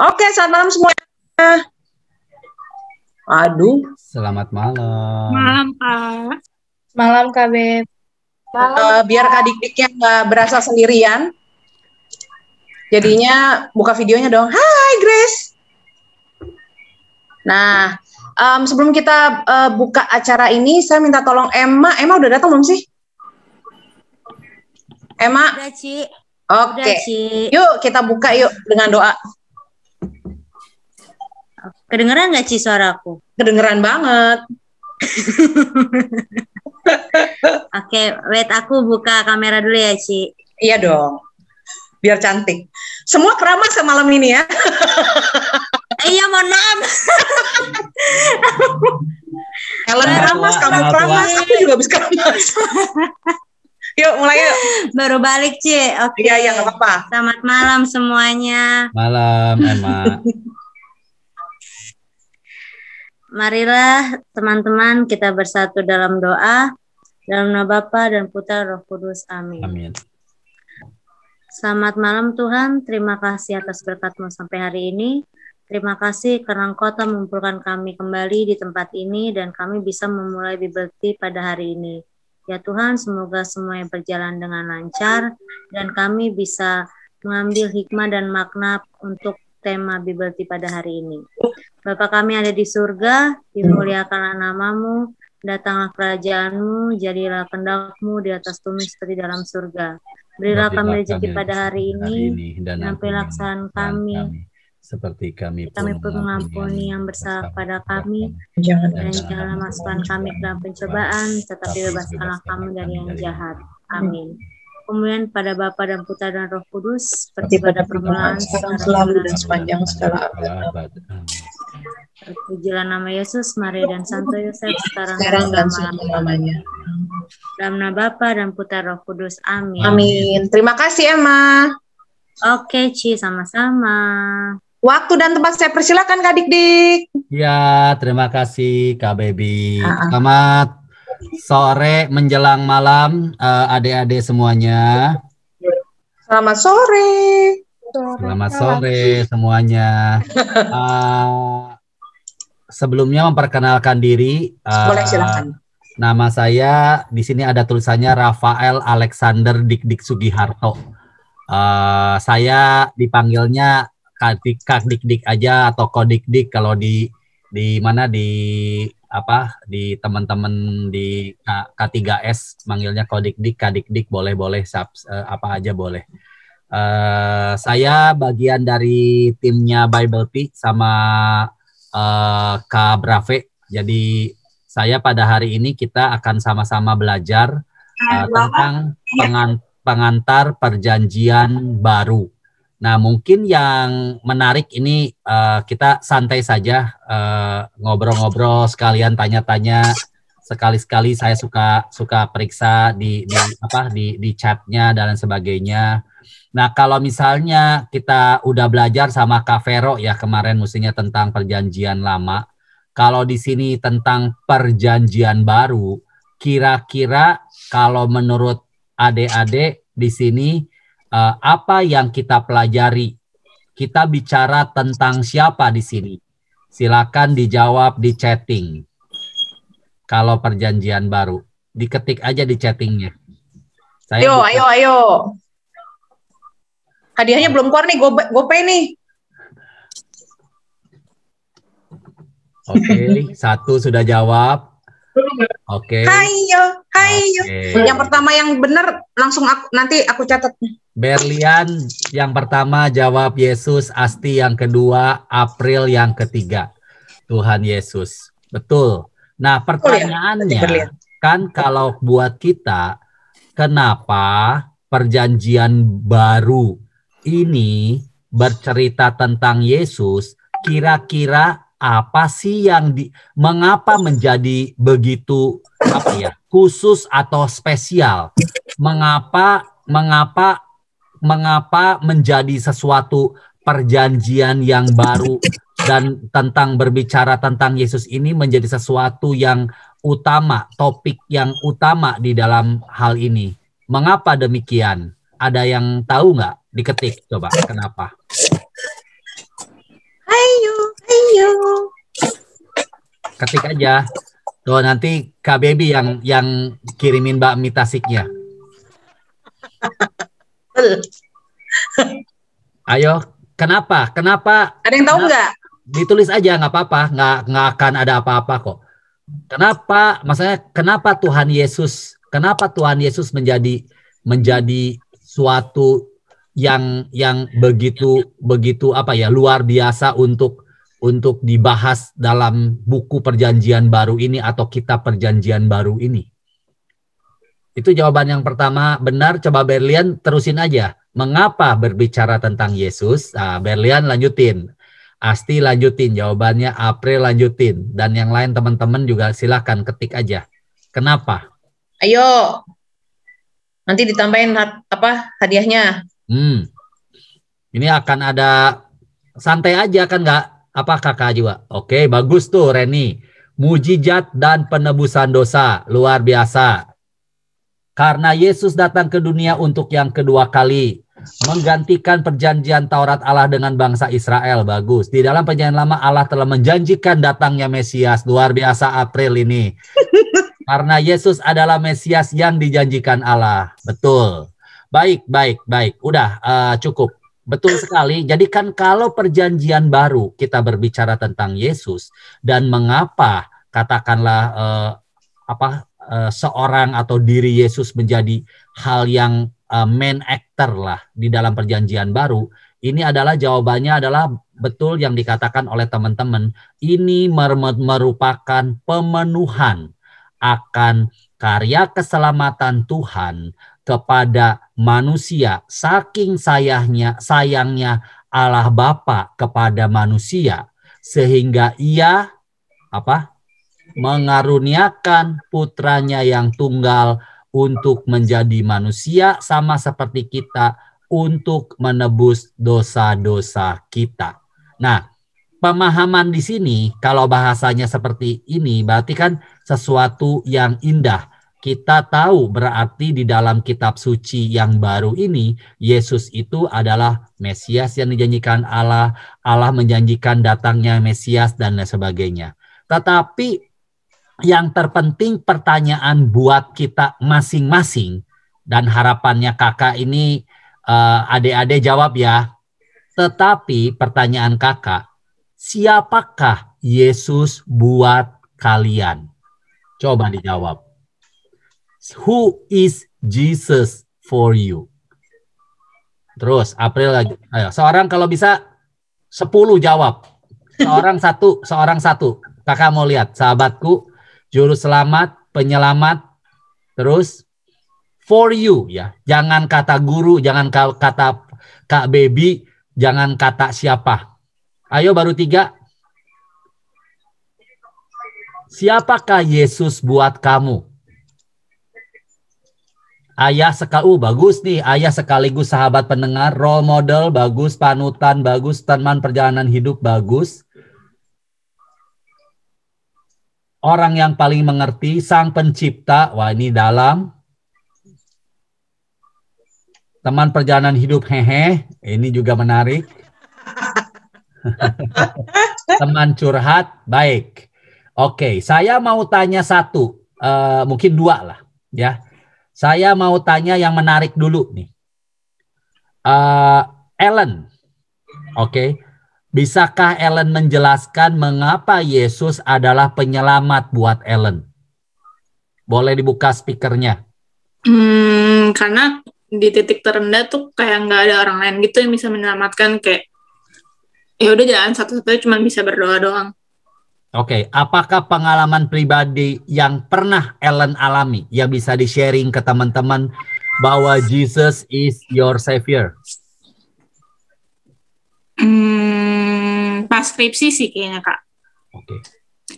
Oke, selamat malam semuanya. Aduh. Selamat malam. Malam, Kak. Malam, Kak Beb. Biar Kak Dik-Diknya nggak berasa sendirian, jadinya buka videonya dong. Hai, Grace. Nah, sebelum kita buka acara ini, saya minta tolong Emma. Emma udah datang belum sih? Emma? Udah, Ci. Oke. Udah, Ci. Yuk, kita buka yuk dengan doa. Kedengeran nggak, Ci, suaraku? Kedengeran banget. Oke, wait, aku buka kamera dulu ya, Ci. Iya dong. Biar cantik. Semua keramas ya malam ini ya. Iya, mohon maaf. Ellen keramas, kamu keramas, aku juga habis keramas. Yuk, mulai yuk. Baru balik, Ci. Oke. Iya, nggak apa-apa. Selamat malam semuanya. Malam, Emma. Marilah teman-teman kita bersatu dalam doa. Dalam nama Bapa dan Putra Roh Kudus. Amin. Amin. Selamat malam Tuhan. Terima kasih atas berkat-Mu sampai hari ini. Terima kasih karena Engkau telah mengumpulkan kami kembali di tempat ini dan kami bisa memulai Bible Tea pada hari ini. Ya Tuhan, semoga semuanya berjalan dengan lancar dan kami bisa mengambil hikmah dan makna untuk tema Bible Tea pada hari ini. Bapa kami ada di surga, dimuliakanlah nama-Mu, datanglah kerajaan-Mu, jadilah kehendak-Mu di atas bumi seperti dalam surga. Berilah kami rezeki pada hari ini, dan pelaksanaan kami, seperti kami pun mengampuni yang bersalah pada kami, dan janganlah masukkan kami ke dalam pencobaan, tetapi bebaskanlah kami dari yang jahat. Amin. Kemudian pada Bapa dan Putra dan Roh Kudus, seperti pada permulaan, sekarang selalu dan sepanjang segala abad. Terpujilah nama Yesus, Maria dan Santo Yosef, sekarang Dan selama-lamanya. Dalam nama Bapa dan Putra Roh Kudus. Amin. Amin. Terima kasih, Emma. Oke, Ci, sama-sama. Waktu dan tempat saya persilakan, Kak Dik-Dik. Ya, terima kasih Kak Baby. Selamat sore menjelang malam adik-adik semuanya. Selamat sore. Selamat sore semuanya. Sebelumnya memperkenalkan diri. Boleh, silakan. Nama saya di sini ada tulisannya Rafael Alexander Dik-Dik Sugiharto. Saya dipanggilnya Kak Dik-Dik aja atau Kodik-Dik kalau di mana di teman-teman di K3S manggilnya Kodik-Dik, Kadik-Dik boleh apa aja boleh. Saya bagian dari timnya Bible Tea sama Kak Brave. Jadi saya pada hari ini kita akan sama-sama belajar tentang pengantar perjanjian baru. Nah, mungkin yang menarik ini kita santai saja ngobrol-ngobrol sekalian tanya-tanya. Sekali-sekali saya suka periksa di chatnya dan lain sebagainya. Nah, kalau misalnya kita udah belajar sama Kak Vero ya kemarin mestinya tentang perjanjian lama. Kalau di sini tentang perjanjian baru, kira-kira kalau menurut adik-adik di sini apa yang kita pelajari? Kita bicara tentang siapa di sini? Silakan dijawab di chatting. Kalau perjanjian baru, diketik aja di chattingnya. Ayo. Hadiahnya belum keluar nih, GoPay nih. Oke, satu sudah jawab. Oke. Hayo. Yang pertama yang benar langsung nanti aku catat. Berlian yang pertama jawab Yesus, Asti yang kedua, April yang ketiga. Tuhan Yesus. Betul. Nah, pertanyaannya kan kalau buat kita, kenapa perjanjian baru ini bercerita tentang Yesus, kira-kira apa sih yang mengapa menjadi begitu khusus atau spesial? Mengapa menjadi sesuatu perjanjian yang baru dan tentang berbicara tentang Yesus ini menjadi sesuatu yang utama, topik yang utama di dalam hal ini? Mengapa demikian? Ada yang tahu nggak? Diketik coba, kenapa? Ayo, ayo. Ketik aja. Tuh nanti Kak Baby yang kirimin bakmi tasiknya. Ayo, kenapa? Ada yang tahu nggak? Ditulis aja, nggak apa-apa, nggak akan ada apa-apa kok. Kenapa Tuhan Yesus menjadi suatu yang begitu apa ya, luar biasa untuk dibahas dalam buku Perjanjian Baru ini atau kitab Perjanjian Baru ini? Itu jawaban yang pertama benar. Coba Berlian terusin aja. Mengapa berbicara tentang Yesus? Nah, Berlian lanjutin. Asti lanjutin. Jawabannya April lanjutin. Dan yang lain teman-teman juga silakan ketik aja. Kenapa? Ayo. Nanti ditambahin hadiahnya. Ini akan ada, santai aja kan nggak? Apa kakak juga? Oke, bagus tuh Reni. Mujizat dan penebusan dosa. Luar biasa. Karena Yesus datang ke dunia untuk yang kedua kali. Menggantikan perjanjian Taurat Allah dengan bangsa Israel. Bagus. Di dalam perjanjian lama Allah telah menjanjikan datangnya Mesias. Luar biasa April ini. Karena Yesus adalah Mesias yang dijanjikan Allah. Betul. Baik. Udah cukup. Betul sekali. Jadi kan kalau perjanjian baru kita berbicara tentang Yesus dan mengapa katakanlah seorang atau diri Yesus menjadi hal yang main actor lah di dalam perjanjian baru, ini adalah jawabannya adalah betul yang dikatakan oleh teman-teman. Ini merupakan pemenuhan akan karya keselamatan Tuhan kepada manusia, saking sayangnya Allah Bapa kepada manusia, sehingga ia mengaruniakan putranya yang tunggal untuk menjadi manusia sama seperti kita, untuk menebus dosa-dosa kita. Nah, pemahaman di sini kalau bahasanya seperti ini berarti kan sesuatu yang indah. Kita tahu berarti di dalam kitab suci yang baru ini, Yesus itu adalah Mesias yang dijanjikan Allah. Allah menjanjikan datangnya Mesias dan lain sebagainya. Tetapi yang terpenting pertanyaan buat kita masing-masing, dan harapannya kakak ini adik-adik jawab ya. Tetapi pertanyaan kakak, siapakah Yesus buat kalian? Coba dijawab. Who is Jesus for you? Terus April lagi. Ayo, seorang kalau bisa 10 jawab. Seorang satu. Kakak mau lihat, sahabatku, juru selamat, penyelamat, terus for you ya. Jangan kata guru, jangan kata Kak Baby, jangan kata siapa. Ayo baru 3. Siapakah Yesus buat kamu? Ayah bagus nih, ayah sekaligus sahabat pendengar, role model, bagus, panutan, bagus, teman perjalanan hidup, bagus. Orang yang paling mengerti, sang pencipta, wah ini dalam. Teman perjalanan hidup, hehe, ini juga menarik. Teman curhat, baik. Oke, saya mau tanya satu, mungkin 2 lah, ya. Saya mau tanya yang menarik dulu nih. Ellen, oke. Bisakah Ellen menjelaskan mengapa Yesus adalah penyelamat buat Ellen? Boleh dibuka speakernya. Karena di titik terendah tuh kayak nggak ada orang lain gitu yang bisa menyelamatkan, kayak ya udah jalan satu-satunya cuma bisa berdoa doang. Oke, apakah pengalaman pribadi yang pernah Ellen alami yang bisa di-sharing ke teman-teman bahwa Jesus is your savior? Pas skripsi sih kayaknya, Kak.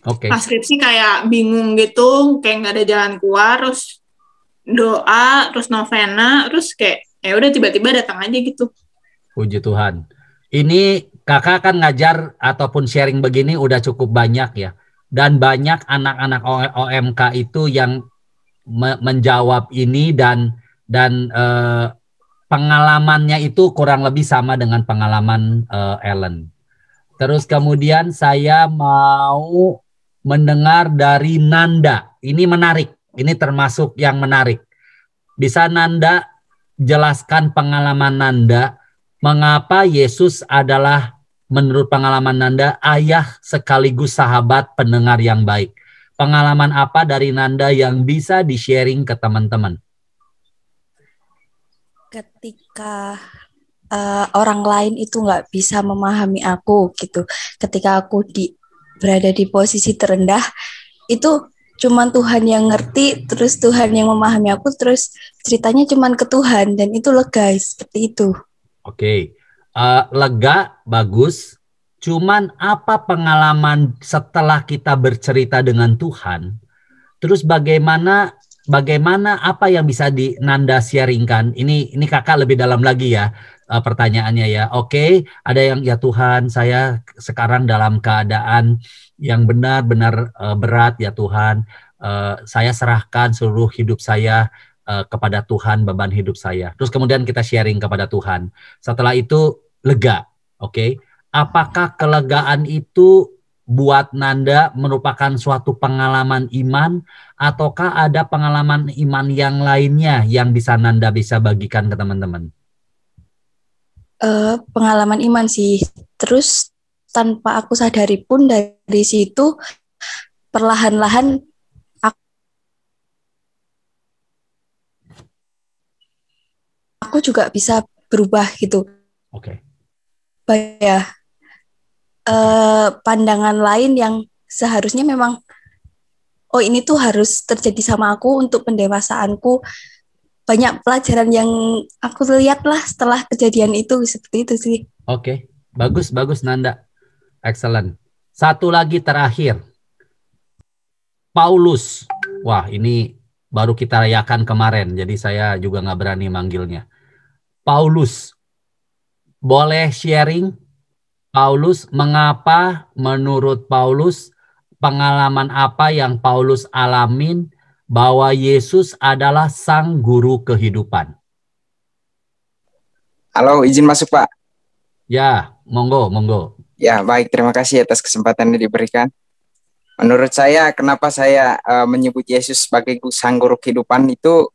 Oke. Pas skripsi kayak bingung gitu, kayak nggak ada jalan keluar, terus doa, terus novena, terus kayak ya udah tiba-tiba datang aja gitu. Puji Tuhan. Ini kakak kan ngajar ataupun sharing begini udah cukup banyak ya. Dan banyak anak-anak OMK itu yang menjawab ini dan pengalamannya itu kurang lebih sama dengan pengalaman Ellen. Terus kemudian saya mau mendengar dari Nanda. Ini menarik. Ini termasuk yang menarik. Bisa Nanda jelaskan pengalaman Nanda, mengapa Yesus adalah menurut pengalaman Nanda ayah sekaligus sahabat pendengar yang baik. Pengalaman apa dari Nanda yang bisa di-sharing ke teman-teman? Ketika orang lain itu nggak bisa memahami aku gitu, ketika aku berada di posisi terendah, itu cuman Tuhan yang ngerti, terus Tuhan yang memahami aku, terus ceritanya cuman ke Tuhan, dan itu lega, seperti itu. Oke, lega, bagus. Cuman apa pengalaman setelah kita bercerita dengan Tuhan? Terus bagaimana apa yang bisa Nanda sharingkan? Ini kakak lebih dalam lagi ya pertanyaannya ya. Oke, ada yang ya Tuhan, saya sekarang dalam keadaan yang benar-benar berat ya Tuhan. Saya serahkan seluruh hidup saya kepada Tuhan, beban hidup saya. Terus kemudian kita sharing kepada Tuhan. Setelah itu lega, oke? Apakah kelegaan itu buat Nanda merupakan suatu pengalaman iman, ataukah ada pengalaman iman yang lainnya yang bisa Nanda bisa bagikan ke teman-teman? Pengalaman iman sih. Terus tanpa aku sadari pun dari situ perlahan-lahan aku juga bisa berubah gitu. Oke. Ya, pandangan lain yang seharusnya memang oh ini tuh harus terjadi sama aku untuk pendewasaanku. Banyak pelajaran yang aku lihat lah setelah kejadian itu, seperti itu sih. Oke, bagus Nanda. Excellent. Satu lagi terakhir. Paulus. Wah, ini baru kita rayakan kemarin, jadi saya juga nggak berani manggilnya. Paulus. Boleh sharing? Paulus, mengapa menurut Paulus, pengalaman apa yang Paulus alamin bahwa Yesus adalah sang guru kehidupan? Halo, izin masuk Pak. Ya, monggo. Ya, baik, terima kasih atas kesempatan yang diberikan. Menurut saya, kenapa saya menyebut Yesus sebagai sang guru kehidupan itu,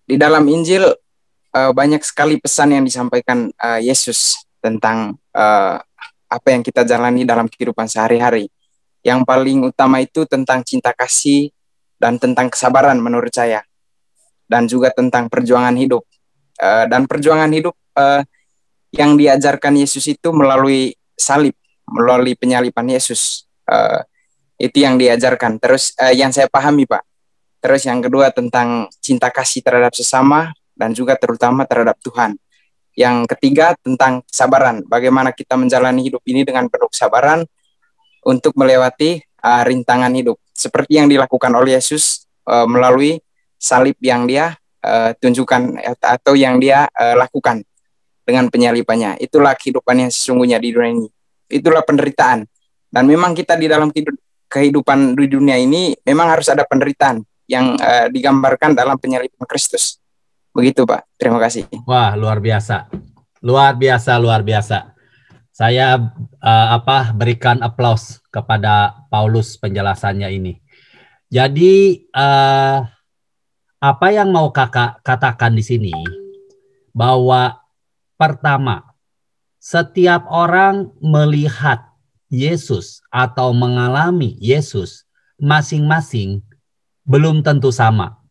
di dalam Injil banyak sekali pesan yang disampaikan Yesus tentang apa yang kita jalani dalam kehidupan sehari-hari. Yang paling utama itu tentang cinta kasih dan tentang kesabaran menurut saya. Dan juga tentang perjuangan hidup. Dan perjuangan hidup yang diajarkan Yesus itu melalui salib, melalui penyaliban Yesus. Itu yang diajarkan. Terus yang saya pahami Pak. Terus yang kedua tentang cinta kasih terhadap sesama dan juga terutama terhadap Tuhan. Yang ketiga tentang kesabaran. Bagaimana kita menjalani hidup ini dengan penuh kesabaran untuk melewati rintangan hidup. Seperti yang dilakukan oleh Yesus melalui salib yang dia tunjukkan atau yang dia lakukan dengan penyalibannya. Itulah kehidupan yang sesungguhnya di dunia ini. Itulah penderitaan. Dan memang kita di dalam kehidupan di dunia ini memang harus ada penderitaan yang digambarkan dalam penyaliban Kristus. Begitu Pak, terima kasih. Wah, luar biasa. Saya berikan aplaus kepada Paulus penjelasannya ini. Jadi apa yang mau kakak katakan di sini, bahwa pertama, setiap orang melihat Yesus atau mengalami Yesus masing-masing belum tentu sama.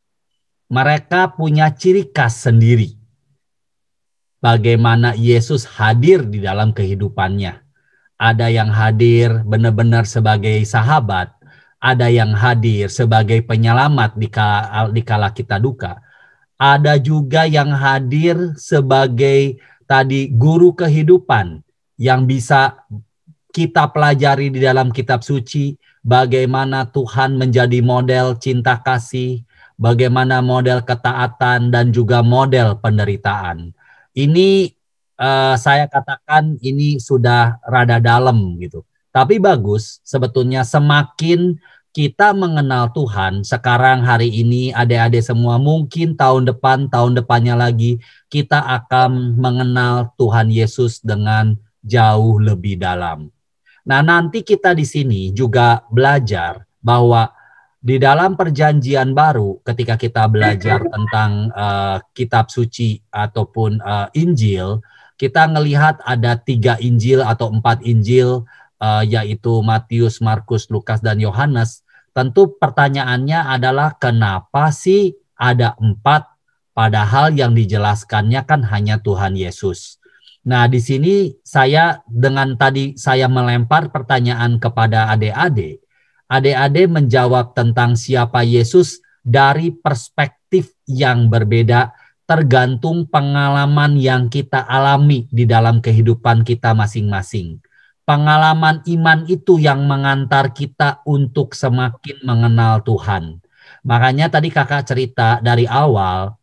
Mereka punya ciri khas sendiri. Bagaimana Yesus hadir di dalam kehidupannya. Ada yang hadir benar-benar sebagai sahabat. Ada yang hadir sebagai penyelamat di kala kita duka. Ada juga yang hadir sebagai tadi guru kehidupan yang bisa kita pelajari di dalam kitab suci. Bagaimana Tuhan menjadi model cinta kasih, bagaimana model ketaatan dan juga model penderitaan. Ini saya katakan ini sudah rada dalam gitu. Tapi bagus sebetulnya semakin kita mengenal Tuhan sekarang hari ini, adik-adik semua, mungkin tahun depannya lagi kita akan mengenal Tuhan Yesus dengan jauh lebih dalam. Nah, nanti kita di sini juga belajar bahwa di dalam perjanjian baru ketika kita belajar tentang kitab suci ataupun Injil, kita ngelihat ada 3 Injil atau 4 Injil, yaitu Matius, Markus, Lukas, dan Yohanes. Tentu pertanyaannya adalah kenapa sih ada 4 padahal yang dijelaskannya kan hanya Tuhan Yesus. Nah, di sini saya dengan tadi saya melempar pertanyaan kepada adik-adik. Adik-adik menjawab tentang siapa Yesus dari perspektif yang berbeda tergantung pengalaman yang kita alami di dalam kehidupan kita masing-masing. Pengalaman iman itu yang mengantar kita untuk semakin mengenal Tuhan. Makanya tadi kakak cerita dari awal,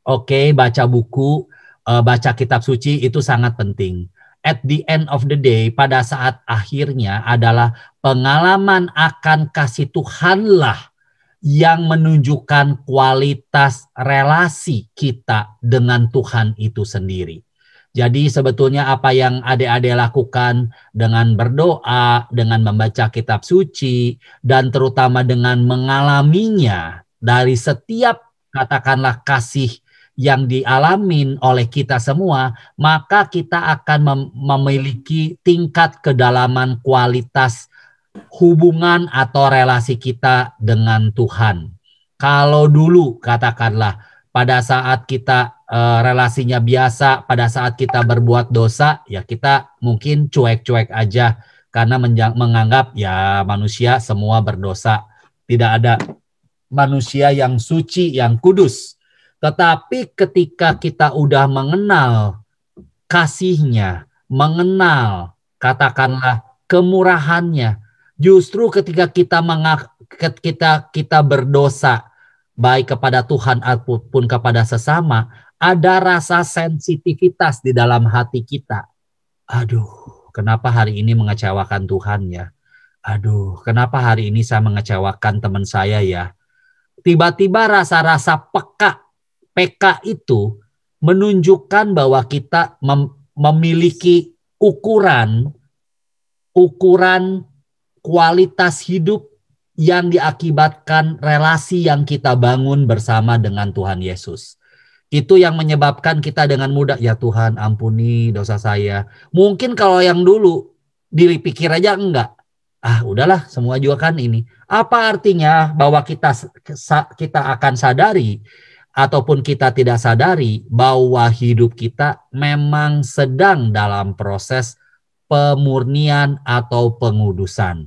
oke, baca buku, baca kitab suci itu sangat penting. At the end of the day, pada saat akhirnya adalah pengalaman akan kasih Tuhanlah yang menunjukkan kualitas relasi kita dengan Tuhan itu sendiri. Jadi sebetulnya apa yang adik-adik lakukan dengan berdoa, dengan membaca kitab suci, dan terutama dengan mengalaminya dari setiap katakanlah kasih yang dialamin oleh kita semua, maka kita akan memiliki tingkat kedalaman kualitas hubungan atau relasi kita dengan Tuhan. Kalau dulu katakanlah pada saat kita relasinya biasa, pada saat kita berbuat dosa, ya kita mungkin cuek-cuek aja karena menganggap ya manusia semua berdosa. Tidak ada manusia yang suci, yang kudus. Tetapi ketika kita udah mengenal kasihnya, mengenal katakanlah kemurahannya, justru ketika kita berdosa baik kepada Tuhan ataupun kepada sesama, ada rasa sensitivitas di dalam hati kita. Aduh, kenapa hari ini mengecewakan Tuhan ya? Aduh, kenapa hari ini saya mengecewakan teman saya ya? Tiba-tiba rasa-rasa PK itu menunjukkan bahwa kita memiliki ukuran kualitas hidup yang diakibatkan relasi yang kita bangun bersama dengan Tuhan Yesus. Itu yang menyebabkan kita dengan mudah, ya Tuhan ampuni dosa saya. Mungkin kalau yang dulu dipikir aja enggak. Udahlah semua juga kan ini. Apa artinya bahwa kita akan sadari ataupun kita tidak sadari bahwa hidup kita memang sedang dalam proses pemurnian atau pengudusan.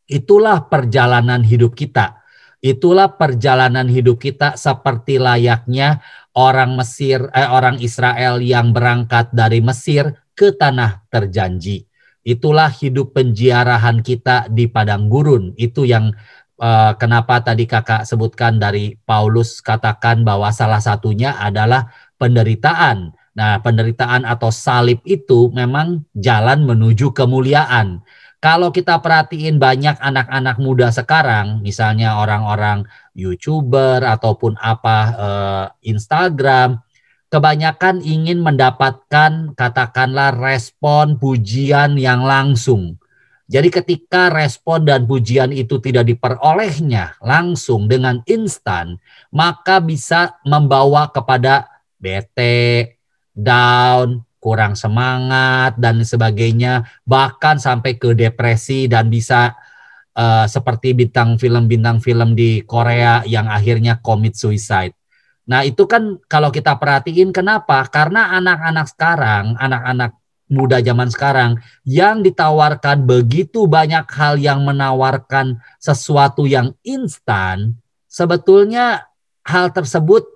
Itulah perjalanan hidup kita. Itulah perjalanan hidup kita seperti layaknya orang Israel yang berangkat dari Mesir ke tanah terjanji. Itulah hidup penziarahan kita di padang gurun. Itu yang kenapa tadi kakak sebutkan dari Paulus katakan bahwa salah satunya adalah penderitaan. Nah, penderitaan atau salib itu memang jalan menuju kemuliaan. Kalau kita perhatiin banyak anak-anak muda sekarang, misalnya orang-orang YouTuber ataupun Instagram, kebanyakan ingin mendapatkan katakanlah respon pujian yang langsung. Jadi ketika respon dan pujian itu tidak diperolehnya langsung dengan instan, maka bisa membawa kepada bete, down, kurang semangat, dan sebagainya, bahkan sampai ke depresi dan bisa seperti bintang film di Korea yang akhirnya commit suicide. Nah itu kan kalau kita perhatiin kenapa? Karena anak-anak sekarang, anak-anak muda zaman sekarang yang ditawarkan begitu banyak hal yang menawarkan sesuatu yang instan, sebetulnya hal tersebut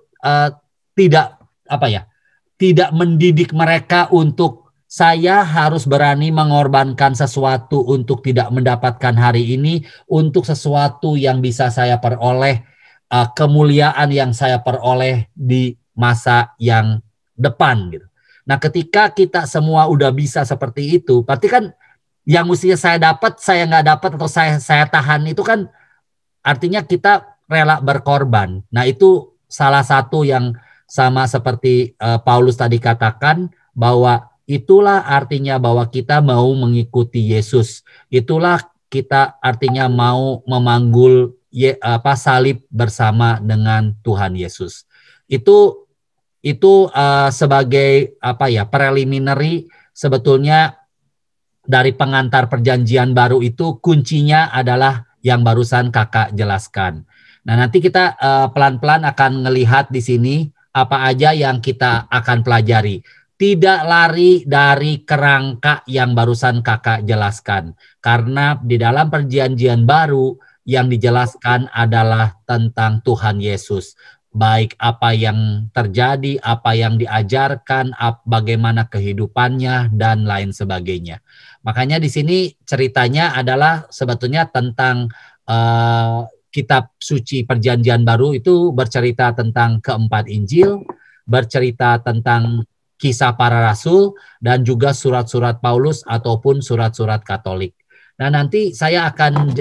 tidak mendidik mereka untuk saya harus berani mengorbankan sesuatu untuk tidak mendapatkan hari ini, untuk sesuatu yang bisa saya peroleh, kemuliaan yang saya peroleh di masa yang depan gitu. Nah, ketika kita semua udah bisa seperti itu, berarti kan yang mestinya saya dapat, saya nggak dapat atau saya tahan itu kan artinya kita rela berkorban. Nah, itu salah satu yang sama seperti Paulus tadi katakan bahwa itulah artinya bahwa kita mau mengikuti Yesus. Itulah kita artinya mau memanggul salib bersama dengan Tuhan Yesus. Itu sebagai preliminary sebetulnya dari pengantar perjanjian baru itu kuncinya adalah yang barusan kakak jelaskan. Nah, nanti kita pelan-pelan akan melihat di sini apa aja yang kita akan pelajari. Tidak lari dari kerangka yang barusan kakak jelaskan. Karena di dalam perjanjian baru yang dijelaskan adalah tentang Tuhan Yesus. Baik apa yang terjadi, apa yang diajarkan, bagaimana kehidupannya, dan lain sebagainya. Makanya di sini ceritanya adalah sebetulnya tentang kitab suci perjanjian baru itu bercerita tentang keempat Injil, bercerita tentang kisah para rasul, dan juga surat-surat Paulus ataupun surat-surat Katolik. Nah, nanti saya akan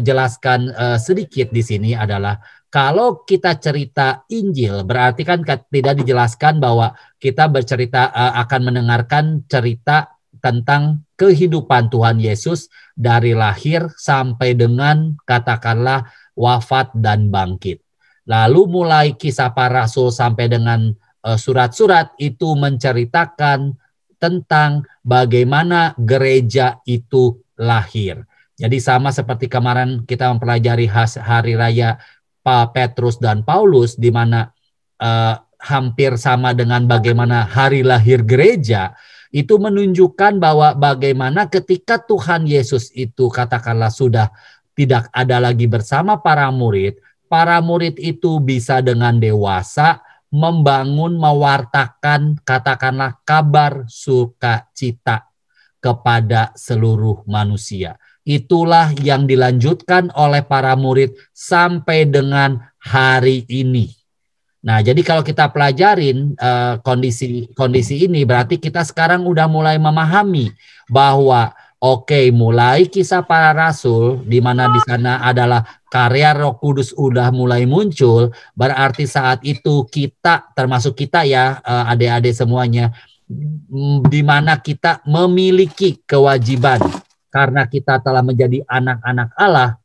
jelaskan sedikit di sini adalah kalau kita cerita Injil, berarti kan tidak dijelaskan bahwa kita bercerita akan mendengarkan cerita tentang kehidupan Tuhan Yesus dari lahir sampai dengan katakanlah wafat dan bangkit. Lalu mulai kisah para rasul sampai dengan surat-surat itu menceritakan tentang bagaimana gereja itu lahir. Jadi sama seperti kemarin kita mempelajari hari raya Pak Petrus dan Paulus, di mana hampir sama dengan bagaimana hari lahir gereja, itu menunjukkan bahwa bagaimana ketika Tuhan Yesus itu katakanlah sudah tidak ada lagi bersama para murid itu bisa dengan dewasa membangun, mewartakan katakanlah kabar sukacita kepada seluruh manusia. Itulah yang dilanjutkan oleh para murid sampai dengan hari ini. Nah, jadi kalau kita pelajarin kondisi ini, berarti kita sekarang udah mulai memahami bahwa mulai kisah para rasul, di mana di sana adalah karya Roh Kudus udah mulai muncul, berarti saat itu kita, termasuk kita ya, adik-adik semuanya, di mana kita memiliki kewajiban karena kita telah menjadi anak-anak Allah,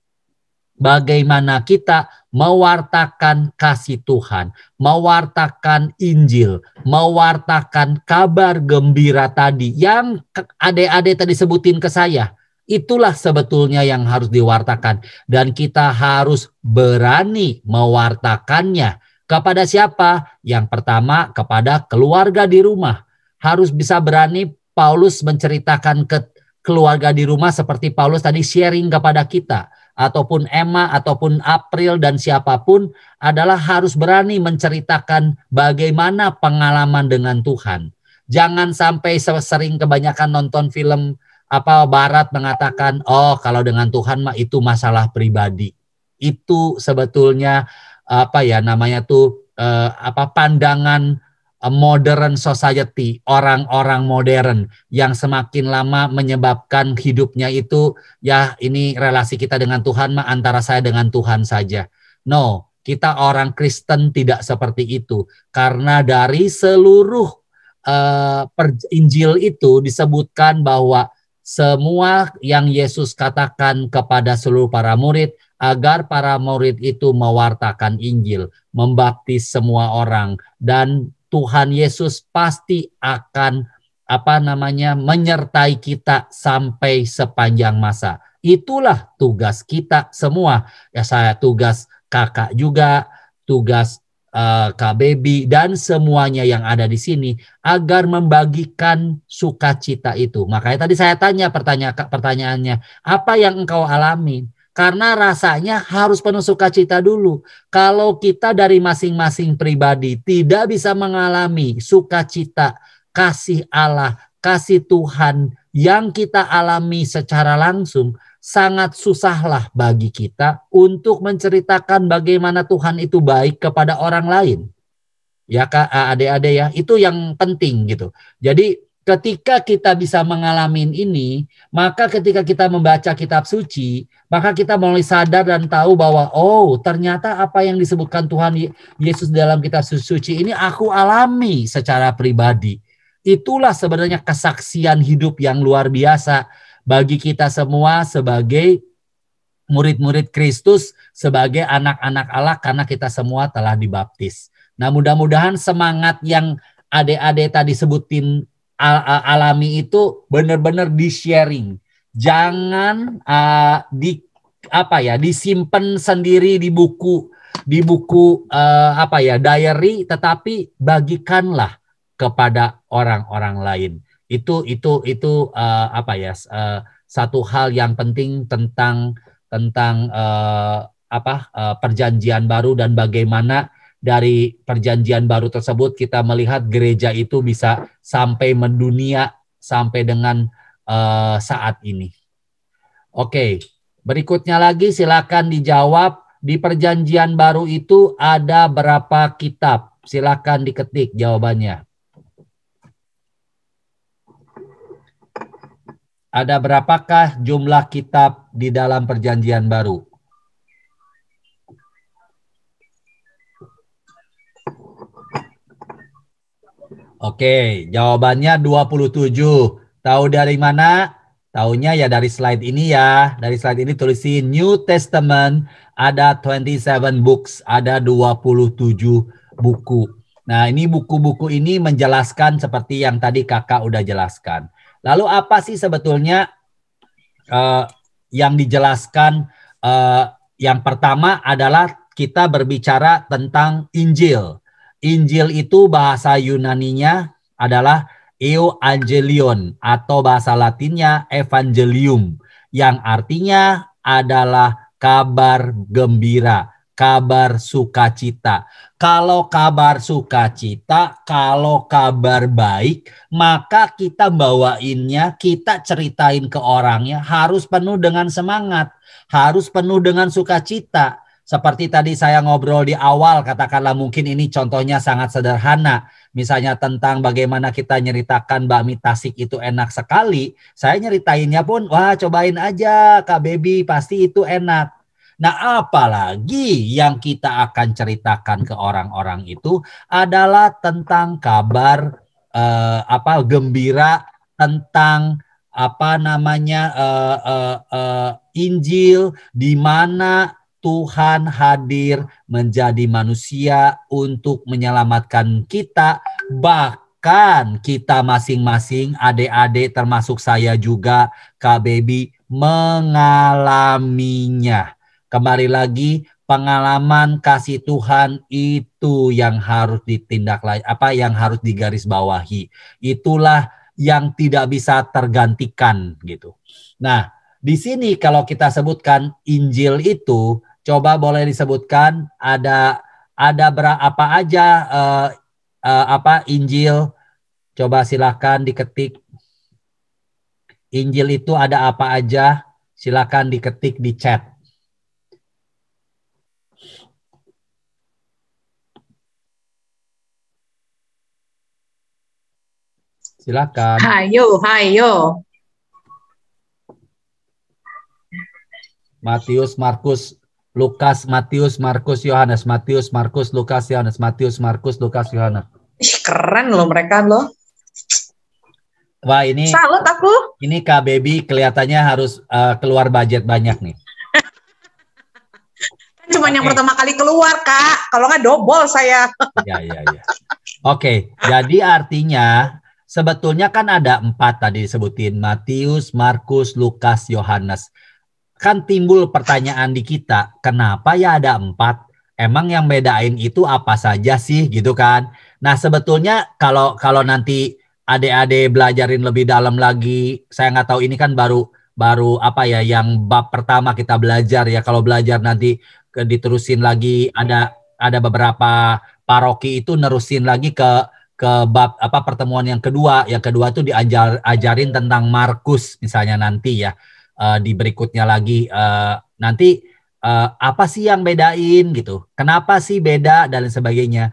bagaimana kita mewartakan kasih Tuhan, mewartakan Injil, mewartakan kabar gembira tadi yang adik-adik tadi sebutin ke saya. Itulah sebetulnya yang harus diwartakan. Dan kita harus berani mewartakannya. Kepada siapa? Yang pertama, kepada keluarga di rumah. Harus bisa berani Paulus menceritakan ke keluarga di rumah seperti Paulus tadi sharing kepada kita. Ataupun Emma, ataupun April, dan siapapun adalah harus berani menceritakan bagaimana pengalaman dengan Tuhan. Jangan sampai sering kebanyakan nonton film barat mengatakan, kalau dengan Tuhan mah itu masalah pribadi. Itu sebetulnya pandangan modern society, orang-orang modern yang semakin lama menyebabkan hidupnya itu ya ini relasi kita dengan Tuhan mah antara saya dengan Tuhan saja. No, kita orang Kristen tidak seperti itu, karena dari seluruh Injil itu disebutkan bahwa semua yang Yesus katakan kepada seluruh para murid agar para murid itu mewartakan Injil, membaptis semua orang, dan Tuhan Yesus pasti akan menyertai kita sampai sepanjang masa. Itulah tugas kita semua. Ya, saya tugas kakak juga, tugas Kak Baby dan semuanya yang ada di sini agar membagikan sukacita itu. Makanya tadi saya tanya pertanyaannya, apa yang engkau alami? Karena rasanya harus penuh sukacita dulu. Kalau kita dari masing-masing pribadi tidak bisa mengalami sukacita, kasih Allah, kasih Tuhan yang kita alami secara langsung, sangat susahlah bagi kita untuk menceritakan bagaimana Tuhan itu baik kepada orang lain. Ya Kak, adik-adik ya, itu yang penting gitu. Jadi ketika kita bisa mengalami ini, maka ketika kita membaca kitab suci, maka kita mulai sadar dan tahu bahwa ternyata apa yang disebutkan Tuhan Yesus dalam kitab suci ini aku alami secara pribadi. Itulah sebenarnya kesaksian hidup yang luar biasa bagi kita semua sebagai murid-murid Kristus, sebagai anak-anak Allah, karena kita semua telah dibaptis. Nah, mudah-mudahan semangat yang adik-adik tadi sebutin alami itu benar-benar di-sharing. Jangan disimpan sendiri di buku diary, tetapi bagikanlah kepada orang-orang lain. Itu satu hal yang penting tentang perjanjian baru, dan bagaimana dari perjanjian baru tersebut kita melihat gereja itu bisa sampai mendunia sampai dengan saat ini. Oke, berikutnya lagi silakan dijawab. Di perjanjian baru itu ada berapa kitab? Silakan diketik jawabannya. Ada berapakah jumlah kitab di dalam perjanjian baru? Oke, jawabannya 27. Tahu dari mana? Taunya ya dari slide ini ya. Dari slide ini tulisin New Testament ada 27 books, ada 27 buku. Nah, ini buku-buku ini menjelaskan seperti yang tadi kakak udah jelaskan. Lalu apa sih sebetulnya yang dijelaskan? Yang pertama adalah kita berbicara tentang Injil. Injil itu bahasa Yunaninya adalah Euangelion atau bahasa Latinnya Evangelium, yang artinya adalah kabar gembira, kabar sukacita. Kalau kabar sukacita, kalau kabar baik, maka kita bawainnya, kita ceritain ke orangnya harus penuh dengan semangat, harus penuh dengan sukacita. Seperti tadi saya ngobrol di awal, katakanlah mungkin ini contohnya sangat sederhana. Misalnya tentang bagaimana kita nyeritakan bakmi Tasik itu enak sekali. Saya nyeritainnya pun, wah cobain aja Kak Baby, pasti itu enak. Nah, apalagi yang kita akan ceritakan ke orang-orang itu adalah tentang kabar gembira, tentang Injil, di mana Tuhan hadir menjadi manusia untuk menyelamatkan kita, bahkan kita masing-masing, adik-adik termasuk saya juga, Kak Baby, mengalaminya. Kembali lagi, pengalaman kasih Tuhan itu yang harus yang harus digarisbawahi. Itulah yang tidak bisa tergantikan gitu. Nah, di sini kalau kita sebutkan Injil itu, coba boleh disebutkan ada berapa aja Injil? Coba silakan diketik. Injil itu ada apa aja? Silakan diketik di chat. Silakan. Hayo. Matius, Markus, Lukas, Matius, Markus, Yohanes, Matius, Markus, Lukas, Yohanes, Matius, Markus, Lukas, Yohanes. Keren loh mereka loh. Wah, ini salut aku. Ini Kak Baby kelihatannya harus keluar budget banyak nih. Cuma yang pertama kali keluar, Kak. Kalau nggak double saya. Ya. Oke, jadi artinya sebetulnya kan ada 4 tadi disebutin. Matius, Markus, Lukas, Yohanes. Kan timbul pertanyaan di kita, kenapa ya ada 4? Emang yang bedain itu apa saja sih gitu kan? Nah sebetulnya kalau nanti adik-adik belajarin lebih dalam lagi, saya nggak tahu ini kan baru yang bab pertama kita belajar ya. Kalau belajar nanti diterusin lagi, ada beberapa paroki itu nerusin lagi ke bab pertemuan yang kedua. Yang kedua itu diajarin tentang Markus misalnya nanti ya. Di berikutnya lagi nanti apa sih yang bedain gitu, kenapa sih beda dan sebagainya.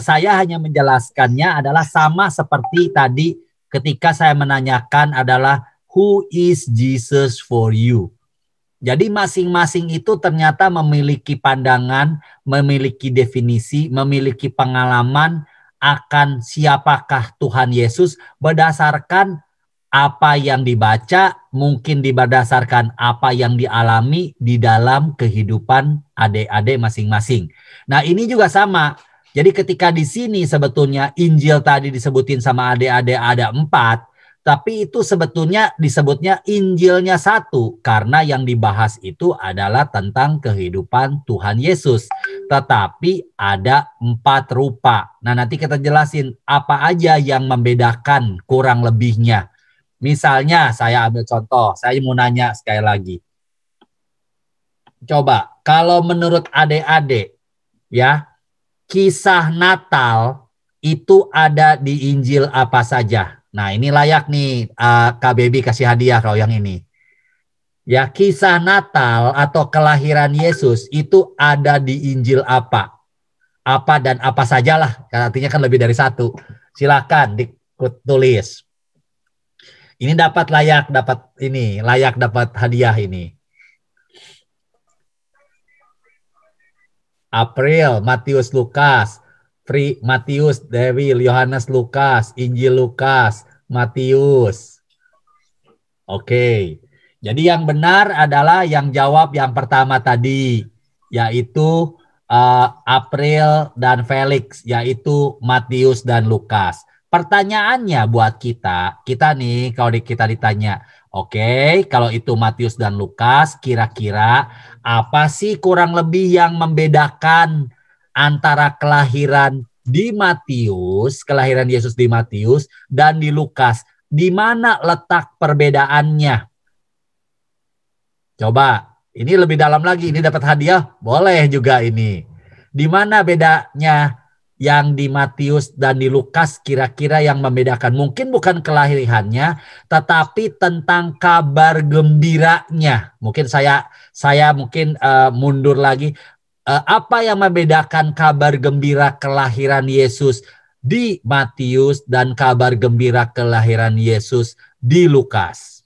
Saya hanya menjelaskannya adalah sama seperti tadi ketika saya menanyakan adalah who is Jesus for you. Jadi masing-masing itu ternyata memiliki pandangan, memiliki definisi, memiliki pengalaman akan siapakah Tuhan Yesus berdasarkan apa yang dibaca, mungkin berdasarkan apa yang dialami di dalam kehidupan adik-adik masing-masing. Nah, ini juga sama. Jadi ketika di sini sebetulnya Injil tadi disebutin sama adik-adik ada 4, tapi itu sebetulnya disebutnya Injilnya 1 karena yang dibahas itu adalah tentang kehidupan Tuhan Yesus. Tetapi ada 4 rupa. Nah, nanti kita jelasin apa aja yang membedakan kurang lebihnya. Misalnya saya ambil contoh, saya mau nanya sekali lagi. Coba, kalau menurut adik-adik ya, kisah Natal itu ada di Injil apa saja? Nah, ini layak nih Kak Baby kasih hadiah kalau yang ini. Ya, kisah Natal atau kelahiran Yesus itu ada di Injil apa? Apa dan apa sajalah. Artinya kan lebih dari 1. Silakan ditulis. Ini dapat hadiah ini. April, Matius, Lukas. Matius, Dewi, Yohanes, Lukas, Injil Lukas, Matius. Oke. Jadi yang benar adalah yang jawab yang pertama tadi, yaitu April dan Felix, yaitu Matius dan Lukas. Pertanyaannya buat kita nih kalau kita ditanya, oke, kalau itu Matius dan Lukas, kira-kira apa sih kurang lebih yang membedakan antara kelahiran di Matius, kelahiran Yesus di Matius dan di Lukas? Di mana letak perbedaannya? Coba, ini lebih dalam lagi, ini dapat hadiah, boleh juga ini. Di mana bedanya yang di Matius dan di Lukas kira-kira yang membedakan? Mungkin bukan kelahirannya, tetapi tentang kabar gembiranya. Mungkin saya mungkin mundur lagi. Apa yang membedakan kabar gembira kelahiran Yesus di Matius dan kabar gembira kelahiran Yesus di Lukas?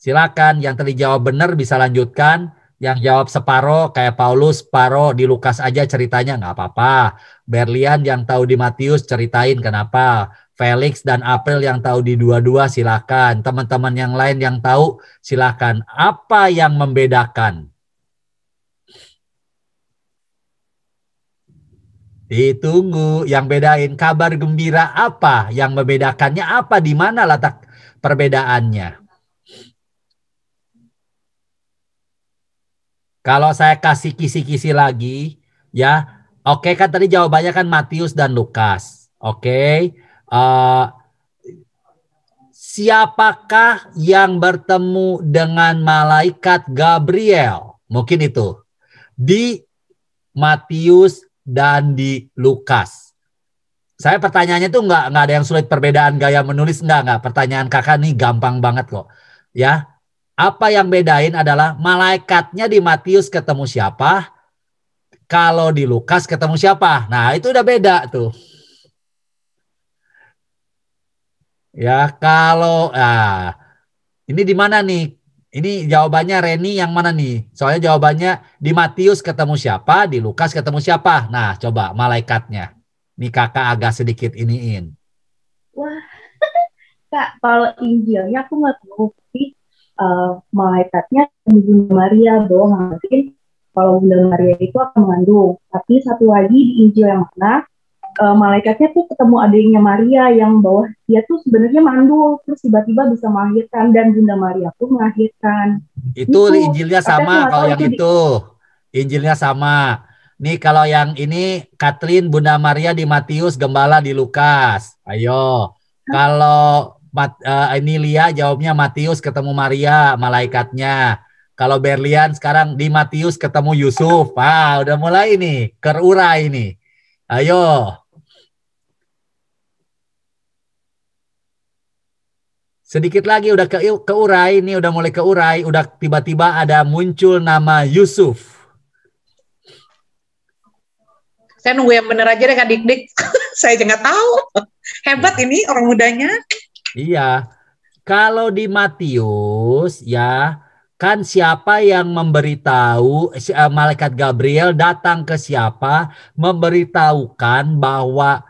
Silakan, yang tadi jawab benar bisa lanjutkan. Yang jawab separoh kayak Paulus, separoh di Lukas aja ceritanya nggak apa-apa. Berlian yang tahu di Matius ceritain kenapa. Felix dan April yang tahu di dua-dua silakan. Teman-teman yang lain yang tahu silakan. Apa yang membedakan? Ditunggu, yang bedain kabar gembira apa? Yang membedakannya apa? Di mana letak perbedaannya? Kalau saya kasih kisi-kisi lagi, ya, oke kan tadi jawabannya kan Matius dan Lukas. Oke, siapakah yang bertemu dengan malaikat Gabriel? Mungkin itu di Matius dan di Lukas. Saya pertanyaannya tuh nggak ada yang sulit, perbedaan gaya menulis nggak. Pertanyaan kakak nih gampang banget kok. Ya, apa yang bedain adalah malaikatnya di Matius ketemu siapa, kalau di Lukas ketemu siapa. Nah itu udah beda tuh. Ya kalau ini di mana nih? Ini jawabannya Reni yang mana nih? Soalnya jawabannya di Matius ketemu siapa, di Lukas ketemu siapa. Nah, coba malaikatnya. Nih kakak agak sedikit iniin. Wah, Kak, kalau Injilnya aku nggak tahu. Tapi malaikatnya Bunda Maria doang. Mungkin kalau Bunda Maria itu akan mengandung. Tapi satu lagi di Injil yang mana, malaikatnya tuh ketemu adiknya Maria yang bahwa dia tuh sebenarnya mandul, terus tiba-tiba bisa melahirkan, dan Bunda Maria pun melahirkan. Itu Injilnya sama kalau yang itu. Injilnya sama. Nih kalau yang ini Kathleen Bunda Maria di Matius, Gembala di Lukas. Ayo. Kalau ini Lia jawabnya Matius ketemu Maria malaikatnya. Kalau Berlian sekarang di Matius ketemu Yusuf. Udah mulai nih, kerurai nih. Ayo. Sedikit lagi udah keurai, ini udah mulai keurai, udah tiba-tiba ada muncul nama Yusuf. Saya nunggu yang bener aja deh Kak Dik-Dik. Saya juga nggak tahu. Hebat ini orang mudanya. Iya. Kalau di Matius ya, kan siapa yang memberitahu, malaikat Gabriel datang ke siapa, memberitahukan bahwa